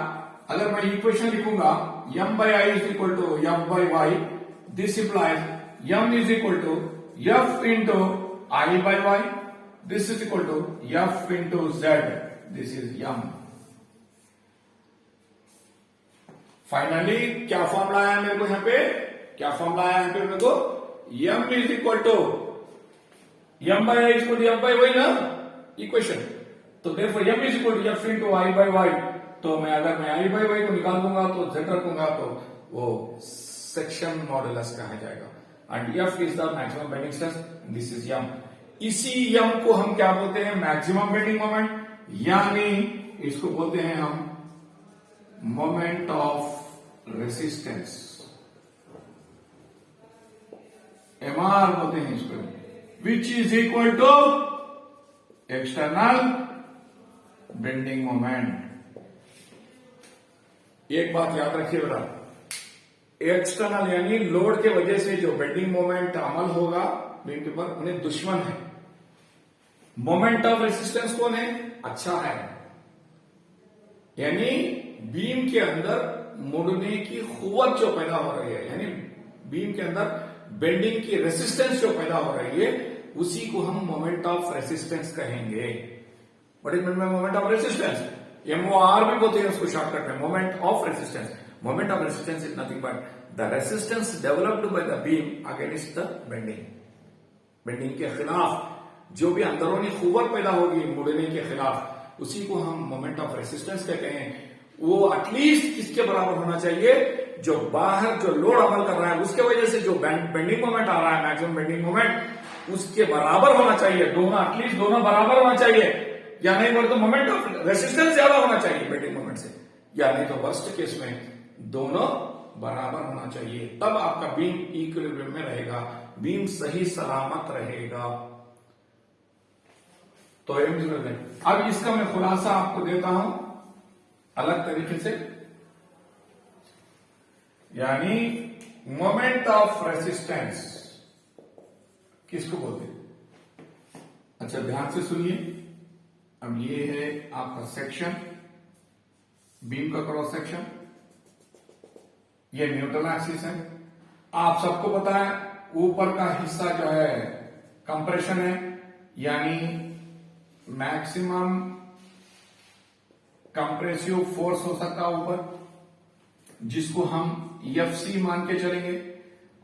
अगर मैं इक्वेशन लिखूंगा M by I is equal to F by Y, this implies M is equal to F into I by Y, this is equal to F into Z, this is M। Finally क्या formula आया मेरे को यहां पे, क्या formula आया यहां पे मेरे को, M is equal to M by I is equal to F by Y ना इक्वेशन। तो therefore m is equal to f into I by y। तो मैं अगर मैं I by y को निकाल दूंगा तो z रखूंगा तो वो सेक्शन मॉडुलस कहा जाएगा। And f is the maximum bending stress, this is m। इसी m को हम क्या बोलते हैं? मैक्सिमम बेंडिंग मोमेंट, यानी इसको बोलते हैं हम मोमेंट ऑफ रेसिस्टेंस, MR बोलते हैं इसको, which is equal to external bending moment. एक बात याद रखिए बेटा, एक्सटर्नल यानी लोड के वजह से जो बेंडिंग मोमेंट अमल होगा बीम के ऊपर, उन्हें दुश्मन है। मोमेंट ऑफ रेसिस्टेंस कौन है? अच्छा है, यानी बीम के अंदर मुड़ने की कुव्वत जो पैदा हो रही है, यानी बीम के अंदर बेंडिंग की रेसिस्टेंस जो पैदा हो रही है, उसी को हम मोमेंट ऑफ रेसिस्टेंस कहेंगे। What is mean by moment of resistance? MOR भी बोलते हैं उसको शॉर्टकट में, moment of resistance. Moment of resistance is nothing but the resistance developed by the beam against the bending. Bending के खिलाफ जो भी अंदरूनी कुव्वत पैदा होगी मुड़ने के खिलाफ, उसी को हम मोमेंट ऑफ रेसिस्टेंस कहते हैं। वो एटलीस्ट किसके बराबर होना चाहिए? जो बाहर जो लोड अमल कर रहा है उसके वजह से जो बेंडिंग मोमेंट आ रहा है, मैक्सिमम बेंडिंग मोमेंट, उसके बराबर होना चाहिए। दोनों एटलीस्ट दोनों बराबर होना चाहिए, या नहीं बोले तो मोमेंट ऑफ रेसिस्टेंस ज्यादा होना चाहिए बेंडिंग मोमेंट से, या नहीं तो वर्स्ट केस में दोनों बराबर होना चाहिए। तब आपका बीम इक्विलिब्रियम में रहेगा, बीम सही सलामत रहेगा। तो अब इसका मैं खुलासा आपको देता हूं अलग तरीके से, यानी मोमेंट ऑफ रेसिस्टेंस किसको बोलते हैं? अच्छा ध्यान से सुनिए। अब ये है आपका सेक्शन, बीम का क्रॉस सेक्शन, ये न्यूट्रल एक्सिस है। आप सबको पता है ऊपर का हिस्सा जो है कंप्रेशन है, यानी मैक्सिमम कंप्रेसिव फोर्स हो सकता है ऊपर, जिसको हम FC मान के चलेंगे,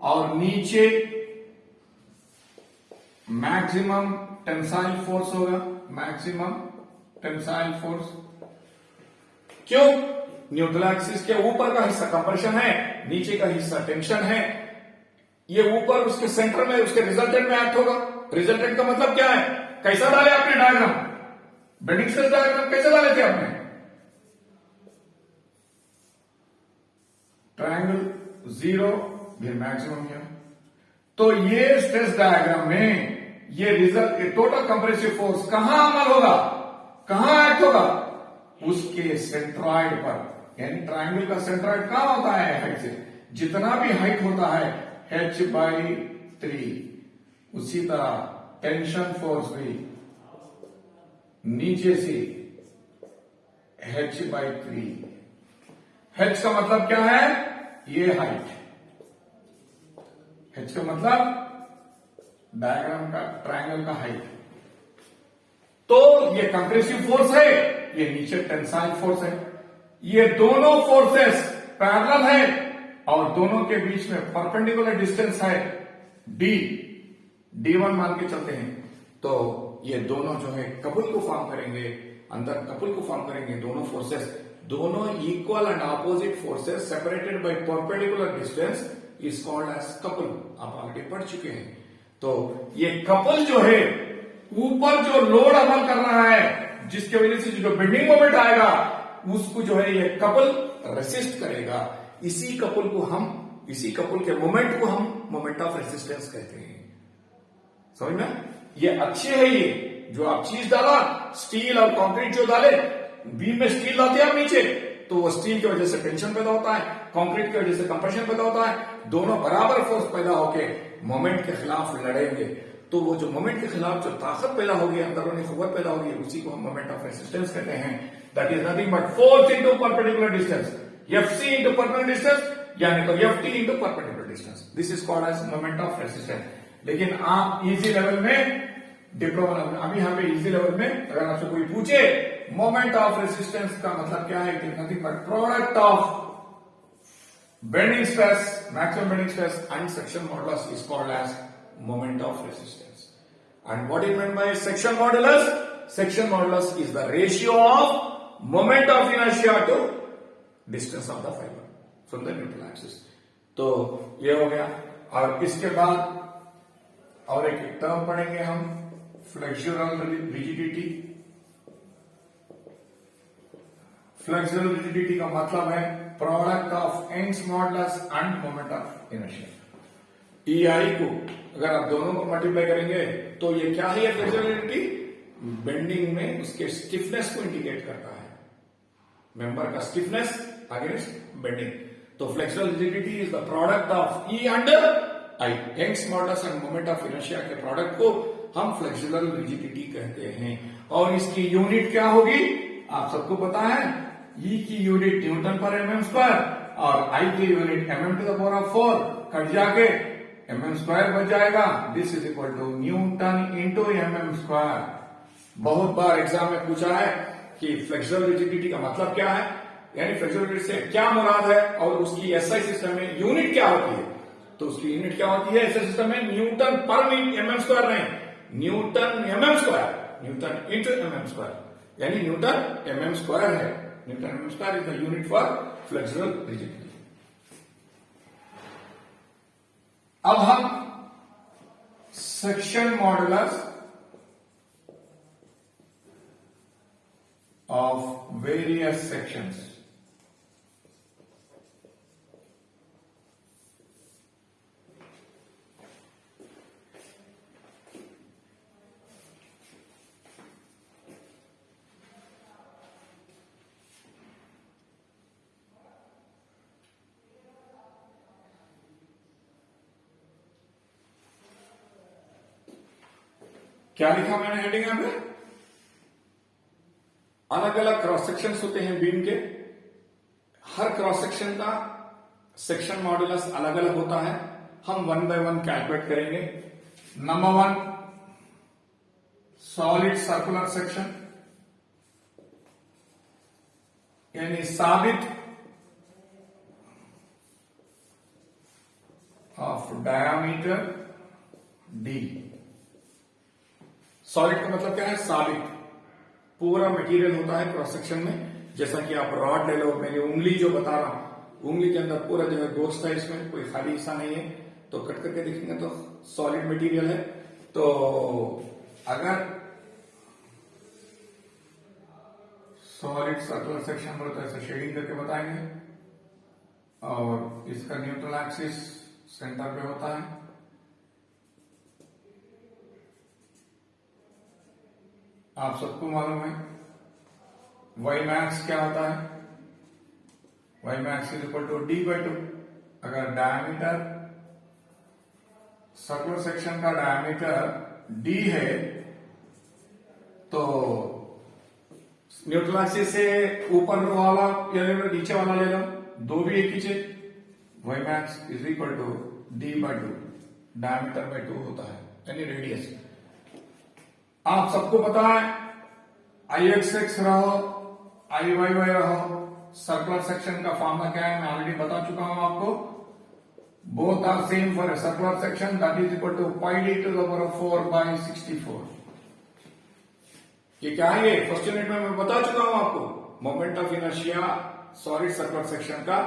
और नीचे मैक्सिमम टेंसाइल फोर्स होगा, मैक्सिमम टेंसाइल फोर्स। क्यों? न्यूट्रल एक्सिस के ऊपर का हिस्सा कंप्रेशन है, नीचे का हिस्सा टेंशन है। ये ऊपर उसके सेंटर में उसके रिजल्टेंट में एक्ट होगा। रिजल्टेंट का मतलब क्या है? कैसा डाले आपने डायग्राम? बेंडिंग स्ट्रेस डायग्राम कैसे डाले थे आपने? ट्रायंगल 0 फिर मैक्सिमम हियर। तो ये स्ट्रेस डायग्राम में ये रिजल्ट टोटल कंप्रेसिव फोर्स कहां अमल होगा, कहां एक्ट होगा? उसके सेंट्रॉइड पर, यानी ट्रायंगल का सेंट्रॉइड कहां होता है? हाइट से जितना भी हाइट होता है h/3, उसी तरह टेंशन फोर्स भी नीचे से h/3। h का मतलब क्या है? ये हाइट। h का मतलब डायग्राम का ट्रायंगल का हाइट। तो ये कंप्रेसिव फोर्स है, ये नीचे टेंसाइल फोर्स है। ये दोनों फोर्सेस पैरेलल है और दोनों के बीच में परपेंडिकुलर डिस्टेंस है d1 मान के चलते हैं। तो ये दोनों जो है कपल को फॉर्म करेंगे, अंदर कपल को फॉर्म करेंगे। दोनों फोर्सेस, दोनों equal and opposite forces separated by perpendicular distance is called as couple. आप ऑलरेडी पढ़ चुके हैं। तो ये कपल जो है ऊपर जो लोड अमल कर रहा है, जिसके वजह से जो बेंडिंग मोमेंट आएगा, उसको जो है ये कपल रेसिस्ट करेगा। इसी कपल के मोमेंट को हम मोमेंट ऑफ रेसिस्टेंस कहते हैं। समझ में? ये अच्छे है। ये जो आप चीज डाला, स्टील और कंक्रीट जो डाले, बीम में स्टील डालते हैं आप नीचे, तो वो स्टील की वजह से टेंशन पैदा होता है, कंक्रीट की वजह से कंप्रेशन पैदा होता है। दोनों बराबर फोर्स पैदा होके मोमेंट के खिलाफ लड़ेंगे। तो वो जो मोमेंट के खिलाफ जो ताकत पैदा होगी, अंदरूनी कुव्वत पैदा होगी, उसी को हम मोमेंट ऑफ रेसिस्टेंस कहते हैं। That is nothing but force into perpendicular distance, FC into perpendicular distance, यानी तो FT into perpendicular distance. This is called as moment of resistance. लेकिन आप इजी लेवल में, डिप्लोमा लेवल, अभी यहाँ पे इजी लेवल में अगर आपसे कोई पूछे मोमेंट ऑफ रेसिस्टेंस का मतलब क्या है, it is nothing but product of bending stress, maximum bending stress and section modulus is called as moment of resistance. And what is meant by section modulus? Section modulus is the ratio of moment of inertia to distance of the fibre from the neutral axis. तो ये हो गया। और इसके बाद और एक term पढ़ेंगे हम, फ्लेक्सुरल रिजिडिटी। फ्लेक्सुरल रिजिडिटी का मतलब है product of Young's modulus and moment of inertia. EI को अगर आप दोनों को मल्टीप्लाई करेंगे तो ये क्या है, फ्लेक्सुरल रिजिडिटी बेंडिंग में उसके स्टिफनेस को इंडिकेट करता है, मेंबर का स्टिफनेस अगेंस्ट बेंडिंग। तो flexural rigidity is the product of E and I, Young's modulus and moment of inertia के प्रोडक्ट को हम फ्लेक्सुरल रिजिडिटी कहते हैं। और इसकी यूनिट क्या होगी, आप सबको पता है, E की यूनिट न्यूटन पर mm स्क्वायर और I की unit mm to the power of 4 cut जाके mm स्क्वायर बच जाएगा। This is equal to newton into mm square. बहुत बार एग्जाम में पूछा है कि फ्लेक्सुरल रिजिडिटी का मतलब क्या है, यानी फ्लेक्सुरल रिजिडिटी से क्या मुराद है और उसकी एसआई सिस्टम में यूनिट क्या होती है। तो उसकी यूनिट क्या होती है एसआई सिस्टम में, न्यूटन पर mm स्क्वायर नहीं, Newton mm square, Newton into mm square, यानी न्यूटन mm स्क्वायर है। Newton mm square is the unit for flexural rigidity. अब हम section modulus of various sections. क्या लिखा मैंने हेडिंग में, अलग अलग क्रॉस सेक्शन होते हैं बीम के, हर क्रॉस सेक्शन का सेक्शन मॉडुलस अलग अलग होता है। हम वन बाय वन कैलकुलेट करेंगे। नंबर 1, सॉलिड सर्कुलर सेक्शन, यानी साबित ऑफ डायामीटर D। सॉलिड का मतलब क्या है, साबित, पूरा मटेरियल होता है क्रॉस सेक्शन में। जैसा कि आप रॉड ले लो, मेरी उंगली जो बता रहा हूं, उंगली के अंदर पूरा जो है गोश्त है, इसमें कोई खाली हिस्सा नहीं है, तो कट करके देखेंगे तो सॉलिड मटेरियल है। तो अगर सॉलिड सर्कुलर सेक्शन बोले तो ऐसे शेडिंग करके बताएंगे, और इसका न्यूट्रल एक्सिस सेंटर पे होता है। आप सबको मालूम है वाई मैक्स क्या होता है, Y max is equal to D/2। अगर डायमीटर सर्कुलर सेक्शन का डायमीटर D है तो न्यूट्रल एक्सिस से ऊपर वाला या नीचे वाला ले लो, दो भी एक ही चीज। Y max is equal to D/2, diameter by 2 होता है, यानी रेडियस। आप सबको पता है IXX रहो, IYY रहो, सर्कुलर सेक्शन का फॉर्मूला क्या है मैं ऑलरेडी बता चुका हूं आपको। Both are same for a circular section, that is equal to πd to the power of 4/64। ये क्या है, ये फर्स्ट यूनिट में मैं बता चुका हूं आपको। Moment of inertia solid circular section का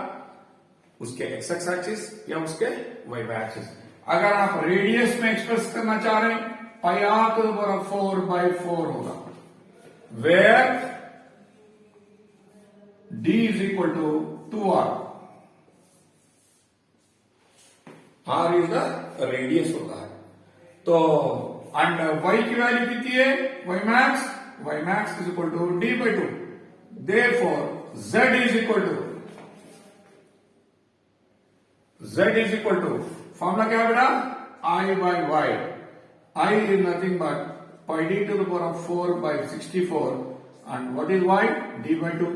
उसके एक्स एक्सिस या उसके वाई एक्सिस। अगर आप रेडियस में एक्सप्रेस करना चाह रहे हैं, πr to the power of 4/4 होगा, where d is equal to 2r। r is the radius होता है। तो एंड y की वैल्यू कितनी है, y max is equal to D/2। therefore z is equal to formula क्या है बेटा, I/y। I is nothing but πd to the power of 4/64, and what is y? D/2.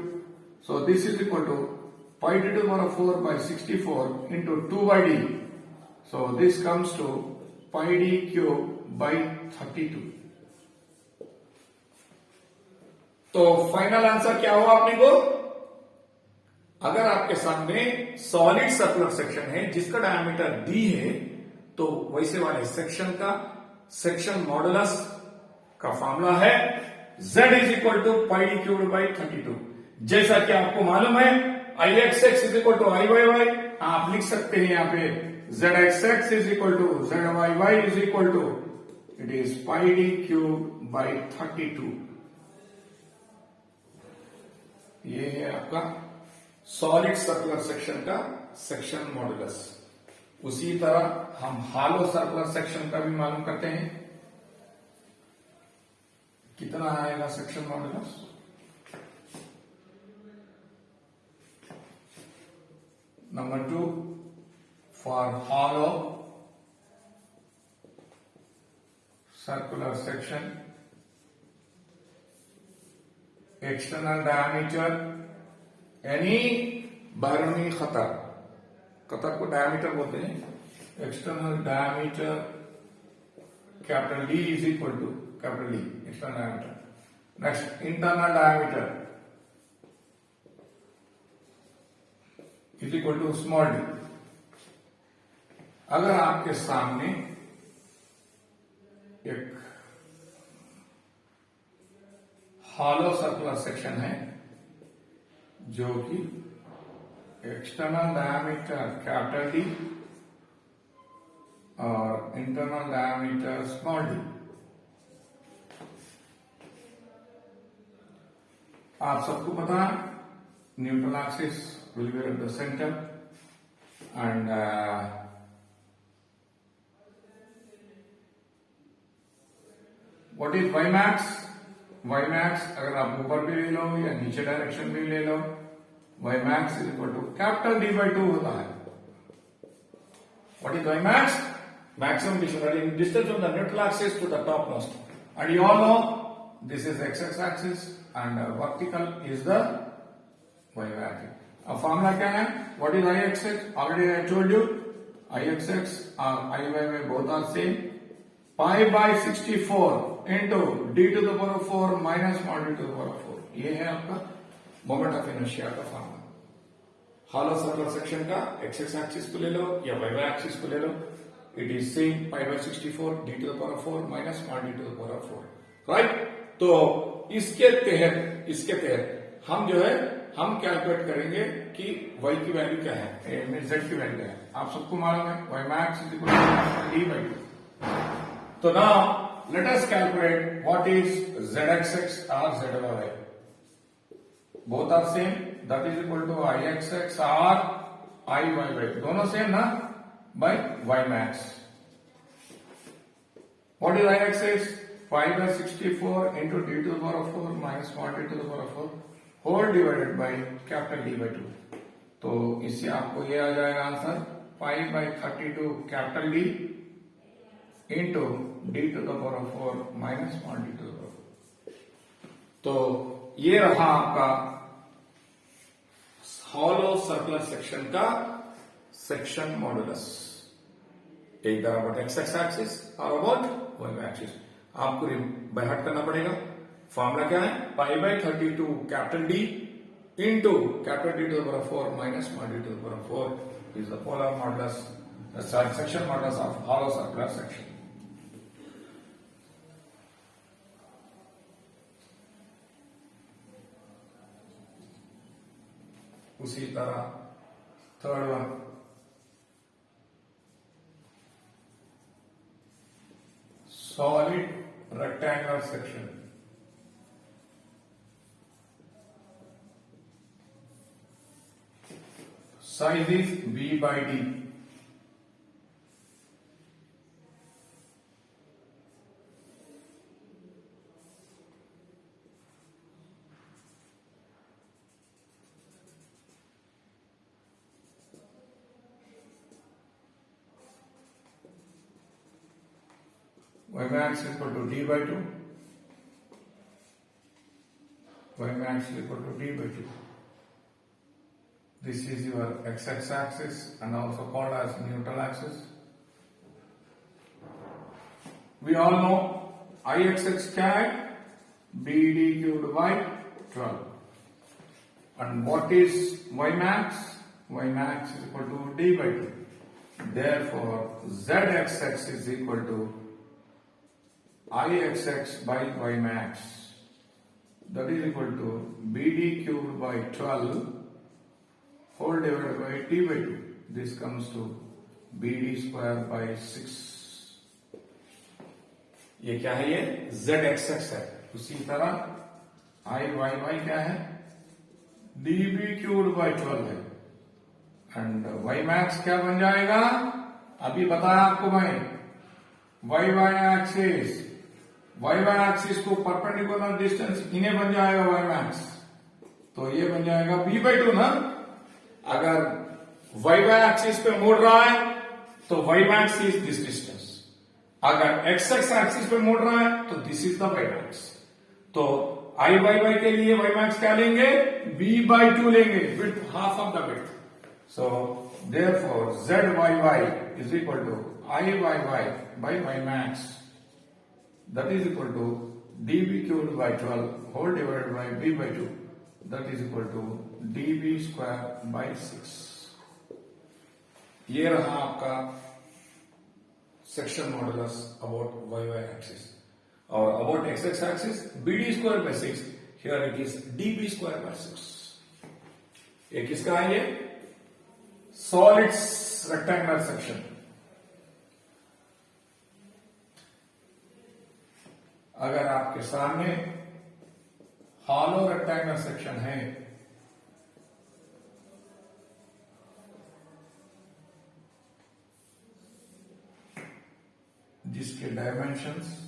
So this is equal to πd to the power of 4/64 into 2/d. So this comes to πd cube by 32. तो final answer क्या हुआ अपने को, अगर आपके सामने solid circular section है जिसका डायमीटर d है, तो वैसे वाले सेक्शन का सेक्शन मॉडुलस का फॉर्मूला है z is equal to pi D cube by 32। जैसा कि आपको मालूम है I X X is equal to I Y Y, आप लिख सकते हैं यहां पे Z X X is equal to Z Y Y is equal to it is pi D cube by 32। ये है आपका सॉलिड सर्कुलर सेक्शन का सेक्शन मॉडुलस। उसी तरह हम हालो सर्कुलर सेक्शन का भी मालूम करते हैं। कितना आएगा section modulus? Number 2 for hollow circular section, external diameter any बैरोनी कतर को डायमीटर बोलते हैं। External diameter capital D is equal to capital D external diameter. Next internal diameter is equal to small D. अगर आपके सामने एक हॉलो सर्कुलर सेक्शन है जो कि एक्सटर्नल डायमीटर कैपिटल डी और इंटरनल डायमीटर स्मॉल डी, आप सबको पता है neutral axis will be at the centre and what is Y max? Y max अगर आप ऊपर भी ले लो या नीचे डायरेक्शन भी ले लो, Y max is equal to capital D by 2 होता है। What is Y max? Maximum distance from the neutral axis to the top most, and you all know this is X axis and vertical is the Y max. अब formula क्या है? What is I X X? Already I told you I X X I Y Y both are same. Pi by 64 into D to the power 4 minus small D to the power 4। ये है आपका moment of inertia का formula. Hollow circular section का X axis को ले लो या Y Y axis को ले लो, it is same pi by 64 D to the power 4 minus small D to the power 4, right. तो इसके तहत हम जो है हम कैलकुलेट करेंगे कि y की वैल्यू क्या है, z की वैल्यू क्या है। आप सबको मालूम है y max is equal to d by 2। तो now let us calculate what is zxx or zy। both are same, that is equal to ixx or iyy, दोनों सेम ना, by y max। what is ixx? 5 by 64 into d to the power 4 minus small d to the power 4 whole divided by capital D by 2। तो इससे आपको ये आ जाएगा answer 5 by 32 capital D into D to the power 4 minus small d to the power 4। तो ये रहा आपका हॉलो सर्कुलर सेक्शन का section modulus, either about x axis और अबाउट y एक्सिस। आपको बाय हार्ट करना पड़ेगा। फॉर्मूला क्या है? Pi by 32 capital D into capital D to the power 4 minus small D to the power 4 is the polar modulus, the section modulus of hollow circular section. उसी तरह third one, solid rectangular section, size is b by d, y max is equal to d by 2, y max is equal to d by 2. This is your x axis and also called as neutral axis. We all know Ixx क्या है? BD cubed by 12. And what is y max? Y max is equal to d by 2. Therefore, Zxx is equal to Ixx by y max. that is equal to BD cubed by 12 whole divided by T by 2. This comes to BD square by 6. ये क्या है? ये Z x है। उसी तरह I y क्या है? DB cubed by 12 है। एंड y मैक्स क्या बन जाएगा? अभी बताया आपको भाई, y एक्सिस को परपेंडिकुलर डिस्टेंस इन्हें बन जाएगा y मैक्स, तो ये बन जाएगा b by 2 ना। अगर y एक्सिस पे मुड़ रहा है तो y max is this distance, अगर x एक्सिस पे मुड़ रहा है तो this is the y max. तो I y के लिए y मैक्स क्या लेंगे? b by 2 लेंगे, width half of the width. So therefore ZYY is equal to IYY by Y max, that is equal to DB cubed by 12 whole divided by B by 2, that is equal to DB square by 6. ये रहा आपका section modulus about YY axis, और about XX axis BD square by 6, here it is DB square by 6. ये किसका है? ये solids rectangular section. अगर आपके सामने हॉलो रेक्टेंगुलर सेक्शन है जिसके dimensions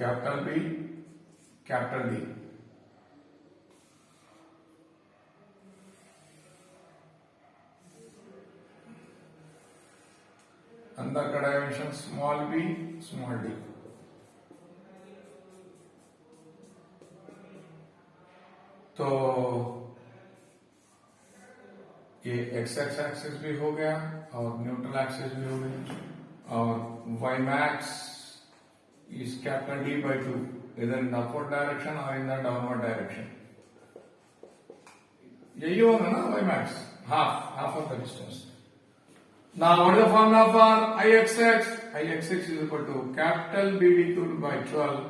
capital B, capital D, अंदर का dimension small b, small d। तो ये x एक्सिस भी हो गया और न्यूट्रल एक्सिस भी हो गया, और y max is capital D by 2, either in the upward direction or in the downward direction. यही होगा ना y max, half of the distance. Now what is the formula for IXX? IXX is equal to capital BD cubed by 12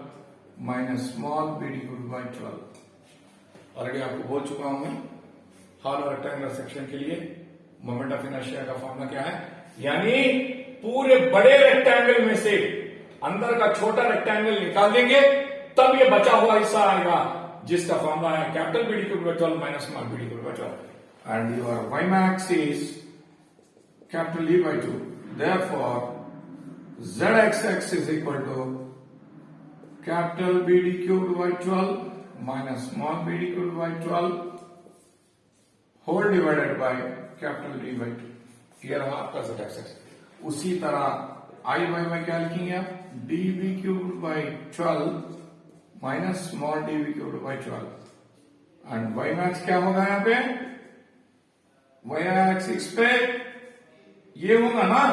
minus small BD cubed by 12. Already आपको बोल चुका हूं मैं, hollow rectangular section के लिए मोमेंट ऑफ इनर्शिया का formula क्या है, यानी पूरे बड़े रेक्टेंगल में से अंदर का छोटा रेक्टेंगल निकाल देंगे तब ये बचा हुआ हिस्सा आएगा जिसका फॉर्मूला है capital BD cubed by 12 minus small BD cubed by 12, and your y max is capital D by 2. Therefore ZXX is equal to capital BD cubed by 12 minus small BD cubed by 12 whole divided by capital D by 2. ये रहा आपका ZXX। उसी तरह IY क्या लिखेंगे आप? DB cubed by 12 minus small dB cubed by 12, and Y max क्या होगा यहाँ पे? Y axis पे ये होगा ना,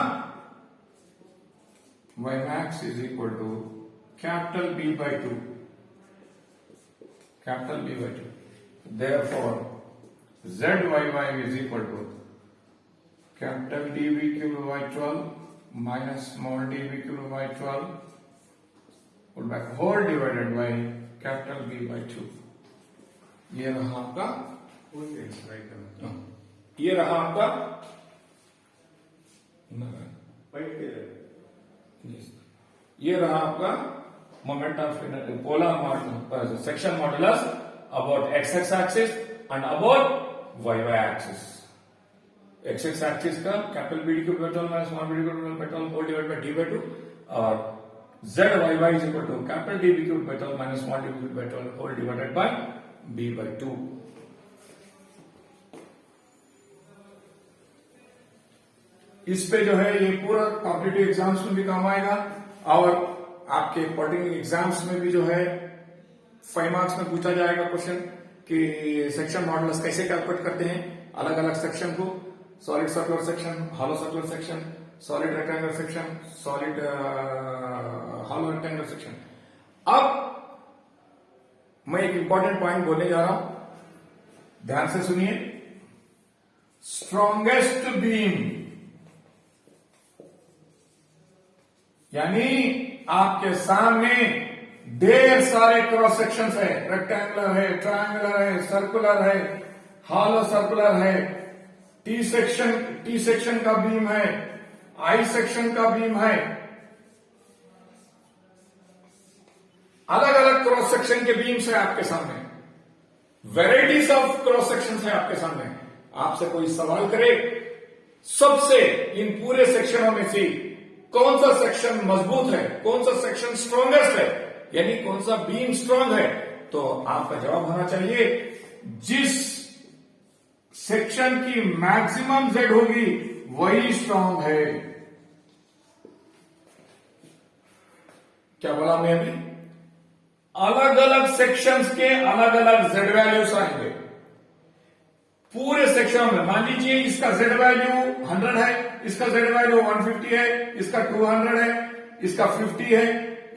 Y max is equal to capital B by 2, capital B by 2. Therefore ZYY is equal to capital DB cubed by 12 minus small dB cubed by 12 whole divided by capital B by 2. ये रहा आपका, ये रहा आपका ये रहा आपका moment of polar section modulus about XX axis and about YY axis. XX axis का capital BD cubed by 12 minus small BD cubed by 12 whole divided by D by 2, और ZYY is equal to capital DB cubed by 12 minus small dB cubed by 12 whole divided by B by 2. इस पे जो है ये पूरा competitive exams में भी काम आएगा, और आपके पॉलिटेक्निक एग्जाम्स में भी जो है 5 मार्क्स में पूछा जाएगा क्वेश्चन कि सेक्शन मॉडुलस कैसे कैलकुलेट करते हैं अलग अलग सेक्शन को, solid circular section, hollow circular section, solid rectangular section, solid hollow rectangular section. अब मैं एक इंपॉर्टेंट पॉइंट बोलने जा रहा हूं, ध्यान से सुनिए। स्ट्रॉन्गेस्ट बीम यानी आपके सामने ढेर सारे क्रॉस सेक्शन है, रेक्टेंगुलर है, ट्रायंगुलर है, सर्कुलर है, हॉलो सर्कुलर है, टी सेक्शन का बीम है, आई सेक्शन का बीम है, अलग अलग क्रॉस सेक्शन के बीम्स है आपके सामने, वेराइटीज ऑफ क्रॉस सेक्शन है आपके सामने। आपसे कोई सवाल करे, सबसे इन पूरे सेक्शनों में से कौन सा सेक्शन मजबूत है, कौन सा सेक्शन स्ट्रॉन्गेस्ट है, यानी कौन सा बीम स्ट्रांग है, तो आपका जवाब होना चाहिए जिस सेक्शन की मैक्सिमम जेड होगी वही स्ट्रांग है। क्या बोला मैं अभी? अलग अलग सेक्शंस के अलग अलग जेड वैल्यूज आएंगे पूरे सेक्शन में। मान लीजिए इसका जेड वैल्यू 100 है, इसका जेड वैल्यू 150 है, इसका 200 है, इसका 50 है,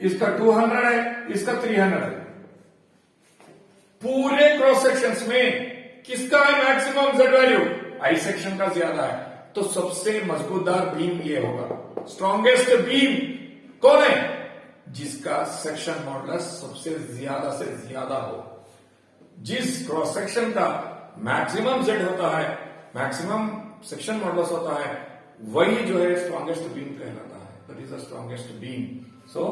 इसका 200 है, इसका 300 है। पूरे क्रॉस सेक्शंस में किसका है maximum Z value? I section का ज्यादा है, तो सबसे मजबूतदार बीम ये होगा। स्ट्रॉन्गेस्ट बीम कौन है? जिसका सेक्शन मॉडुलस सबसे ज्यादा से ज्यादा हो। जिस क्रॉस सेक्शन का मैक्सिमम जेड होता है, मैक्सिमम सेक्शन मॉडुलस होता है, वही जो है स्ट्रॉन्गेस्ट बीम कहलाता है। That is the strongest beam. So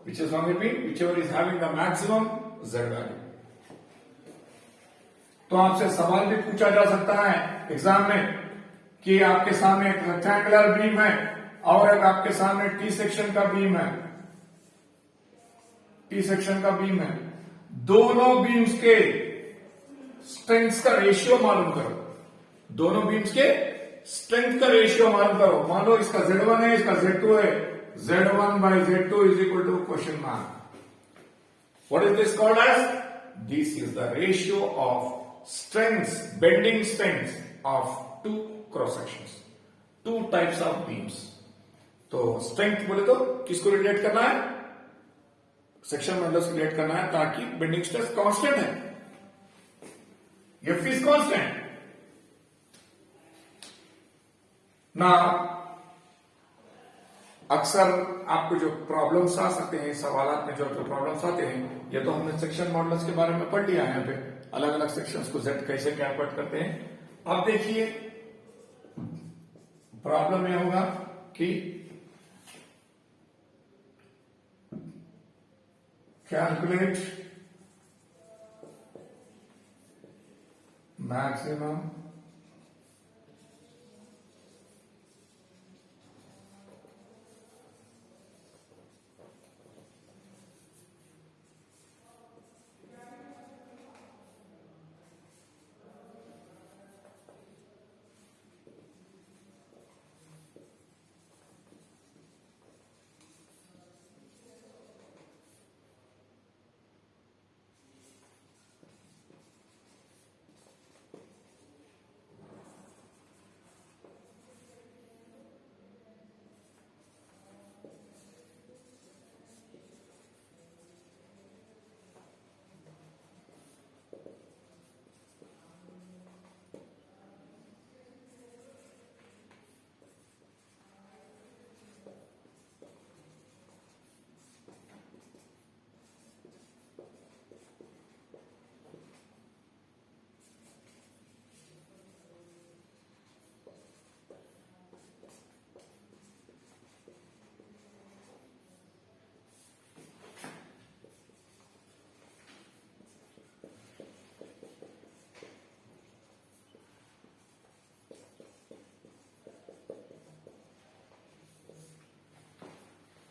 which is strongest beam? Whichever is having the maximum Z value. तो आपसे सवाल भी पूछा जा सकता है एग्जाम में कि आपके सामने एक रेक्टेंगुलर बीम है और एक आपके सामने टी सेक्शन का बीम है, टी सेक्शन का बीम है, दोनों बीम्स के स्ट्रेंथ का रेशियो मालूम करो। दोनों बीम्स के स्ट्रेंथ का रेशियो मालूम करो। मान लो इसका Z1 है, इसका Z2 है, Z1 by Z2 is equal to question mark. What is this called as? This is the ratio of strengths, bending strengths of two cross sections, two types of beams. तो strength बोले तो किसको relate करना है? Section modulus relate करना है, ताकि bending stress constant है। F is constant. ना अक्सर आपको जो प्रॉब्लम्स आ सकते हैं, सवालात में जो प्रॉब्लम्स आते हैं, ये तो हमने सेक्शन मॉडुलस के बारे में पढ़ लिया है। यहाँ पे अलग अलग सेक्शंस को जेड कैसे कैलकुलेट करते हैं। अब देखिए प्रॉब्लम यह होगा कि कैलकुलेट maximum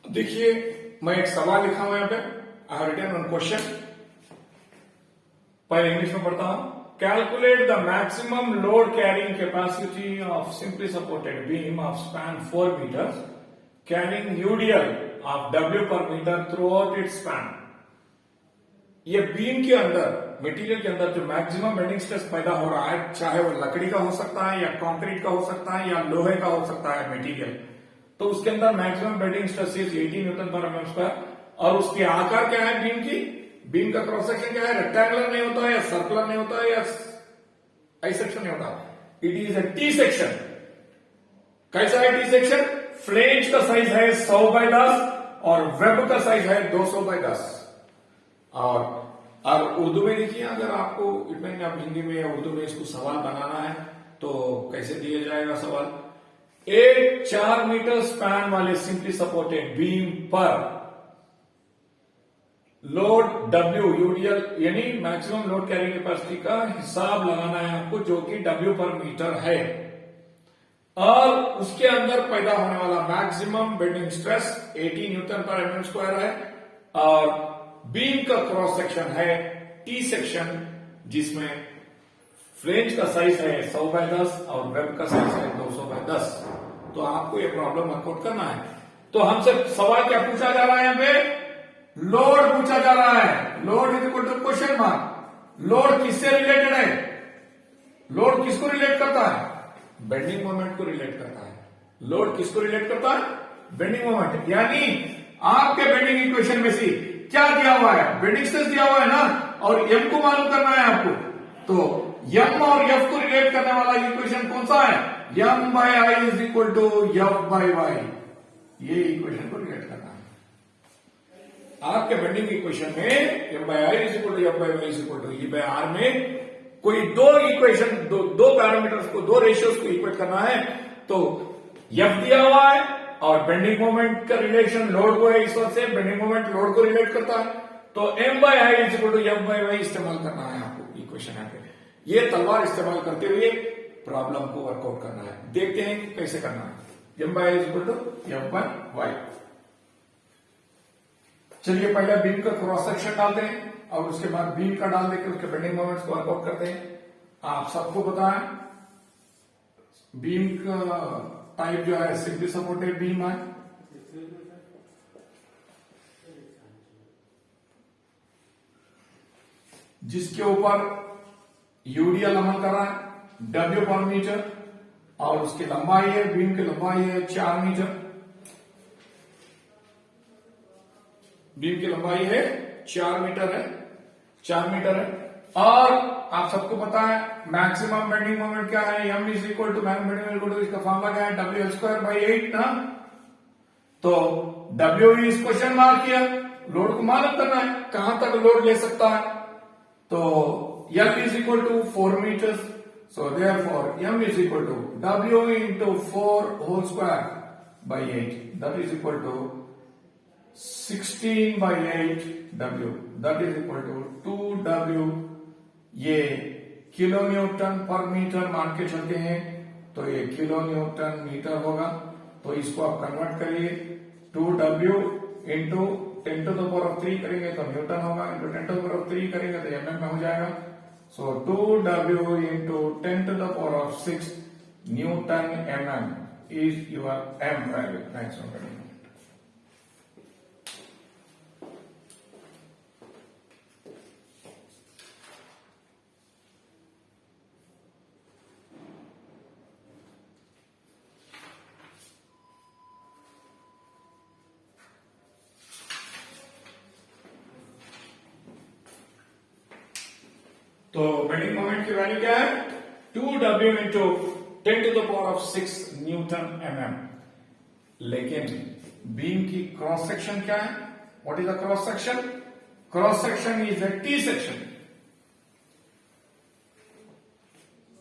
देखिए मैं एक सवाल लिखा हूं यहां पे, I have written one question. पहले इंग्लिश में पढ़ता हूं। Calculate the maximum load carrying capacity of simply supported beam of span 4 metres carrying UDL of W per metre throughout its span. ये बीम के अंदर, मटेरियल के अंदर जो मैक्सिमम बेंडिंग स्ट्रेस पैदा हो रहा है, चाहे वो लकड़ी का हो सकता है या कंक्रीट का हो सकता है या लोहे का हो सकता है मटेरियल, तो उसके अंदर मैक्सिमम बेंडिंग स्ट्रेस 80 न्यूटन पर mm स्क्वायर। और उसके आकार क्या है बीम की? बीम का क्रॉस सेक्शन क्या है? रेक्टेंगुलर नहीं होता है या सर्कुलर नहीं होता है या आई सेक्शन नहीं होता, it is A T section. कैसा है टी सेक्शन? फ्लेंज का साइज है 100 by 10 और वेब का साइज है 200 बाय 10। और उर्दू में देखिए, अगर आपको डिपेंड आप हिंदी में या उर्दू में इसको सवाल बनाना है तो कैसे दिया जाएगा सवाल। एक 4 मीटर स्पैन वाले सिंपली सपोर्टेड बीम पर लोड W यूडीएल यानी मैक्सिमम लोड कैरिंग कैपेसिटी का हिसाब लगाना है आपको, जो कि W पर मीटर है, और उसके अंदर पैदा होने वाला मैक्सिमम बेंडिंग स्ट्रेस 80 न्यूटन पर mm स्क्वायर है, और बीम का क्रॉस सेक्शन है T सेक्शन, जिसमें फ्लेंज का साइज है 100 बाय 10 और वेब का साइज है 200 बाय 10। तो आपको ये प्रॉब्लम वर्कआउट करना है। तो हमसे सवाल क्या पूछा जा रहा है? यहां पे लोड पूछा जा रहा है। Load is equal to question mark. Load किससे रिलेटेड है? लोड किसको रिलेट करता है? बेंडिंग मोमेंट को रिलेट करता है। लोड किसको रिलेट करता है? Bending moment. यानी आपके बेंडिंग इक्वेशन में से क्या दिया हुआ है? बेंडिंग स्ट्रेस दिया हुआ है ना, और एम को मालूम करना है आपको। तो एम और एफ को रिलेट करने वाला इक्वेशन कौन सा है? M by I is equal to F by Y. ये इक्वेशन को रिलेट करना है। आपके बेंडिंग इक्वेशन में M by I is equal to F by Y is equal to E by R में कोई दो इक्वेशन, दो पैरामीटर्स को, दो रेशियोज को इक्वेट करना है। तो एफ दिया हुआ है और बेंडिंग मोमेंट का रिलेशन लोड को है, इस वजह से बेंडिंग मोमेंट लोड को रिलेट करता है। तो M by I is equal to F by Y इस्तेमाल करना है आपको इक्वेशन यहाँ पे। ये तलवार इस्तेमाल करते हुए प्रॉब्लम को वर्कआउट करना है। देखते हैं कि कैसे करना है। M by I is equal to F by Y. चलिए पहले बीम का क्रॉस सेक्शन डालते हैं और उसके बाद बीम का डाल देकर उसके बेंडिंग मोमेंट्स को वर्कआउट करते हैं। आप सबको पता है बीम का टाइप जो है सिंपली सपोर्टेड बीम है। जिसके ऊपर यूडीएल अमल कर रहा है W पर मीटर, और उसकी लंबाई है, बीम की लंबाई है 4 मीटर। बीम की लंबाई है 4 मीटर है, 4 मीटर है। और आप सबको पता है मैक्सिमम बेंडिंग मोमेंट क्या है? एम इज इक्वल टू इसका फॉर्मूला क्या है? डब्ल्यू स्क्वायर बाई 8 ना। तो डब्ल्यू इज क्वेश्चन मार्क किया, लोड को मालूम करना है कहां तक लोड ले सकता है। तो M is equal to 4 metres. So therefore M is equal to W into 4 whole square by 8, that is equal to 16 by 8 W, that is equal to 2W। ये किलो न्यूटन पर मीटर मान के चलते हैं, तो ये किलो न्यूटन मीटर होगा। तो इसको आप कन्वर्ट करिए, 2W into 10 to the power of 3 करेंगे तो न्यूटन होगा, into 10 to the power of 3 करेंगे तो mm में हो जाएगा। सो 2W into 10 to the power of 6 Newton mm is your m value, maximum value. तो बेंडिंग मोमेंट की वैल्यू क्या है? 2W into 10 to the power of 6 Newton mm। लेकिन बीम की क्रॉस सेक्शन क्या है? What is the cross section? Cross section is a T section.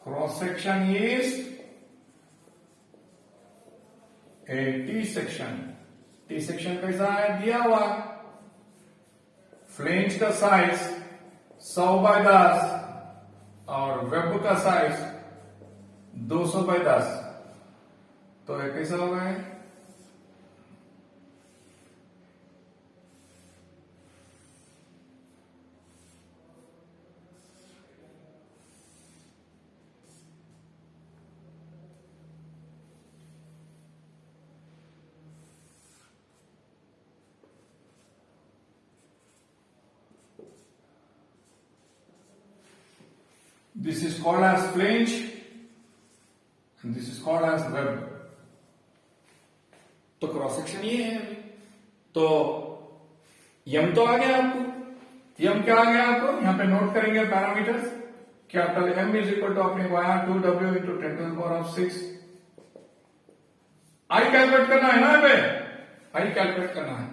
Cross section is a T section. T section कैसा है? दिया हुआ फ्लेंज का size 100 bye 10 और वेब का साइज 200 बाय 10। तो ये कैसा होगा? This is called as flange and this is called as web। तो क्रॉस सेक्शन ये है। तो यम तो आ गया आपको, यम क्या आ गया आपको? यहां पे नोट करेंगे parameters. Capital M is equal to अपने को आया 2W into 10 to the power of 6। I calculate करना है ना, पे आई कैलकुलेट करना है।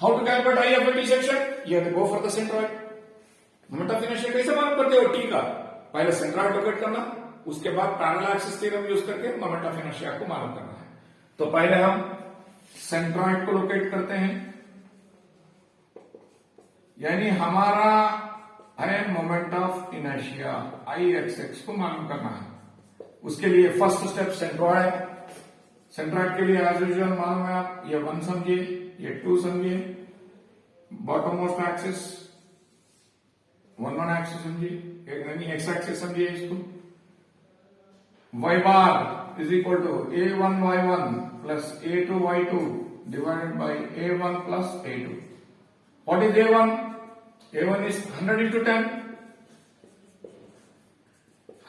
How to calculate I of T section? You have to go for the centroid. Moment of inertia कैसे मालूम करते हो? टी का पहले सेंट्रॉइड लोकेट करना, उसके बाद पैरेलल एक्सिस थ्योरम यूज करके मोमेंट ऑफ इनर्शिया को मालूम करना है। तो पहले हम सेंट्रॉइड को लोकेट करते हैं, यानी हमारा है moment of inertia I X x को मालूम करना है। उसके लिए फर्स्ट स्टेप सेंट्रॉइड है। सेंट्रॉइड के लिए एज यूजुअल मालूम है आप, ये 1 समझिए, ये 2 समझिए, बॉटम मोस्ट एक्सिस 1 एक्सिस समझिए, यानी एक्स एक्सिस समझिए इसको। y bar is equal to a1 y1 plus a2 y2 divided by a1 plus a2. What is a1? a1 is 100 into 10,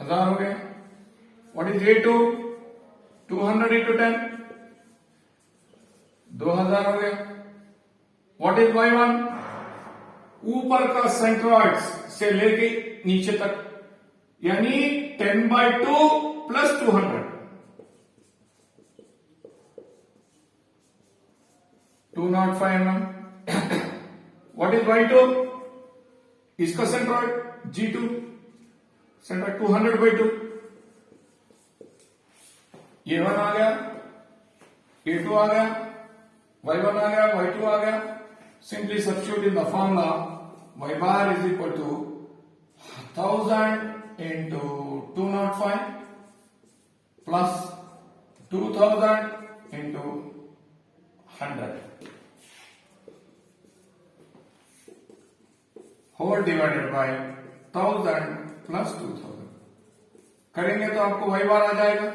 1000 हो गया। What is a2? 200 into 10, 2000 हो गया। What is y1? ऊपर का सेंट्रॉइड से लेके नीचे तक, यानी 10/2 plus 200, 205 mm। What is y2? इसका सेंट्रॉइड G2, सेंट्रॉइड 200/2। ये 1 आ गया, A2 आ गया, y1 आ गया, y2 आ गया। Simply substitute in the formula, y bar is equal to 1000 into 205 plus 2000 into 100 whole divided by 1000 plus 2000। करेंगे तो आपको y bar आ जाएगा,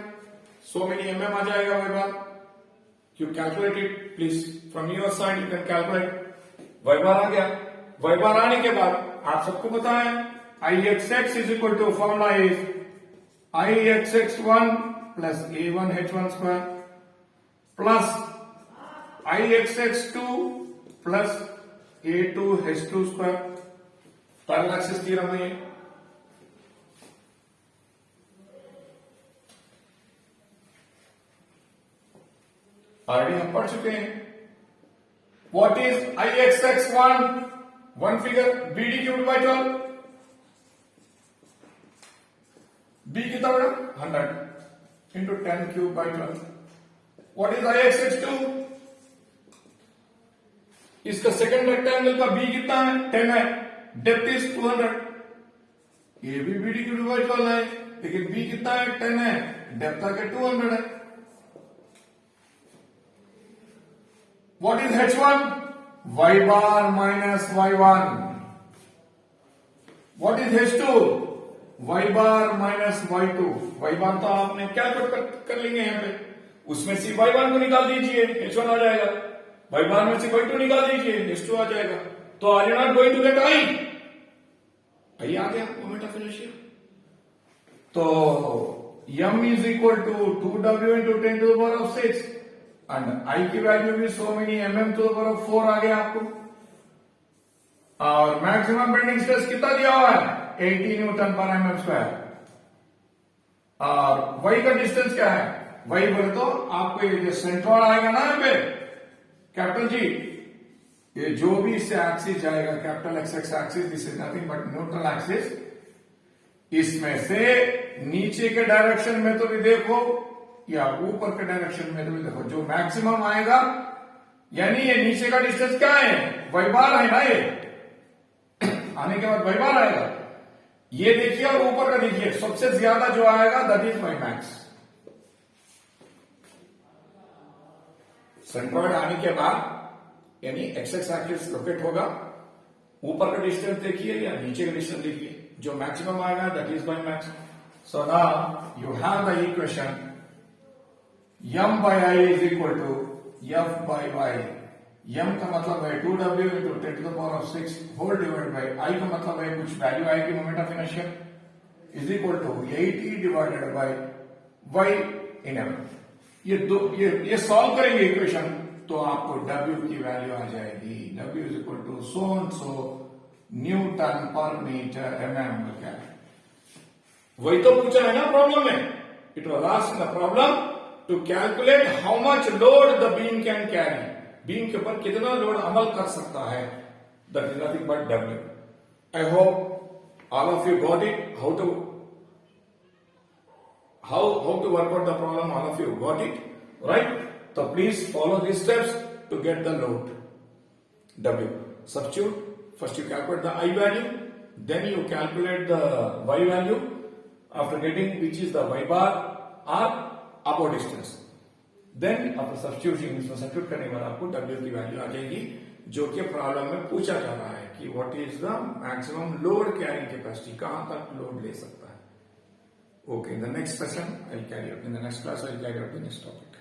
so many mm आ जाएगा y bar। You calculate it, please, from your side you can calculate। y bar आ गया। y bar आने के बाद आप सबको पता है Ixx is equal to, formula is Ixx1 plus A1 H1 square plus Ixx2 plus A2 H2 square। Parallel axis theorem है ये। ऑलरेडी हम पढ़ चुके हैं। What is Ixx1? One figure BD cubed by 12। B कितना बड़ा? 100 into 10 cube by 12। What is Ixx2? इसका second rectangle का B कितना है? 10 है, डेप्थ इज 200। ये भी BD cubed by 12 है, लेकिन B कितना है? 10 है, डेप्थ आके 200 है। What is H1? Y bar minus Y1। What is H2? Y bar minus Y2। Y bar तो आपने कैलकुलेट कर लेंगे यहाँ पे, उसमें से Y1 को निकाल दीजिए, H1 आ जाएगा। Y bar में से Y2 निकाल दीजिए, H2 आ जाएगा। तो are you not going to get I? I आ गया मोमेंट ऑफ इनर्शिया। तो m is equal to 2w into 10 to the power of 6 and I की वैल्यू भी so many mm to the power of 4 आ गया आपको। और maximum bending stress कितना दिया हुआ है? 80 न्यूटन पर mm स्क्वायर। और y का डिस्टेंस क्या है? y बोले तो आपको ये जो सेंट्रॉइड आएगा ना यहाँ पे कैपिटल G, ये जो भी इससे एक्सिस जाएगा, capital x x axis, this is nothing but neutral axis, इसमें से नीचे के डायरेक्शन में तो भी देखो या ऊपर के डायरेक्शन में तो भी देखो, जो मैक्सिमम आएगा, यानी ये नीचे का डिस्टेंस क्या है? y बार है ना, ये आने के बाद y बार आएगा। ये देखिए और ऊपर का देखिए, सबसे ज्यादा जो आएगा that is y max. Centroid आने के बाद यानी एक्स एक्स एक्सिस लोकेट होगा, ऊपर का डिस्टेंस देखिए या नीचे का डिस्टेंस देखिए, जो मैक्सिमम आएगा that is y max. So now you have the equation m by I is equal to f by y। m का मतलब है 2w into 10 to the power of 6 whole divided by I का मतलब है कुछ value आएगी moment of inertia is equal to 80 divided by y in m। ये solve करेंगे इक्वेशन तो आपको w की वैल्यू आ जाएगी। w is equal to so and so Newton पर मीटर mm। क्या है वही तो पूछा है ना प्रॉब्लम में। It was asked in the problem to calculate how much load the beam can carry। Beam के ऊपर कितना लोड अमल कर सकता है, that is nothing but W. I hope all of you got it. How to work out the problem, all of you got it, right? So please follow these steps to get the load W. Substitute. First you calculate the I value, then you calculate the Y value after getting which is the Y bar or upper distance. Then after substituting, इसमें substitute करने के बाद आपको W की value आ जाएगी जो कि problem में पूछा जा रहा है कि what is the maximum load carrying capacity, कहां तक लोड ले सकता है. Okay, in the next session, in the next class, I'll carry out the next topic.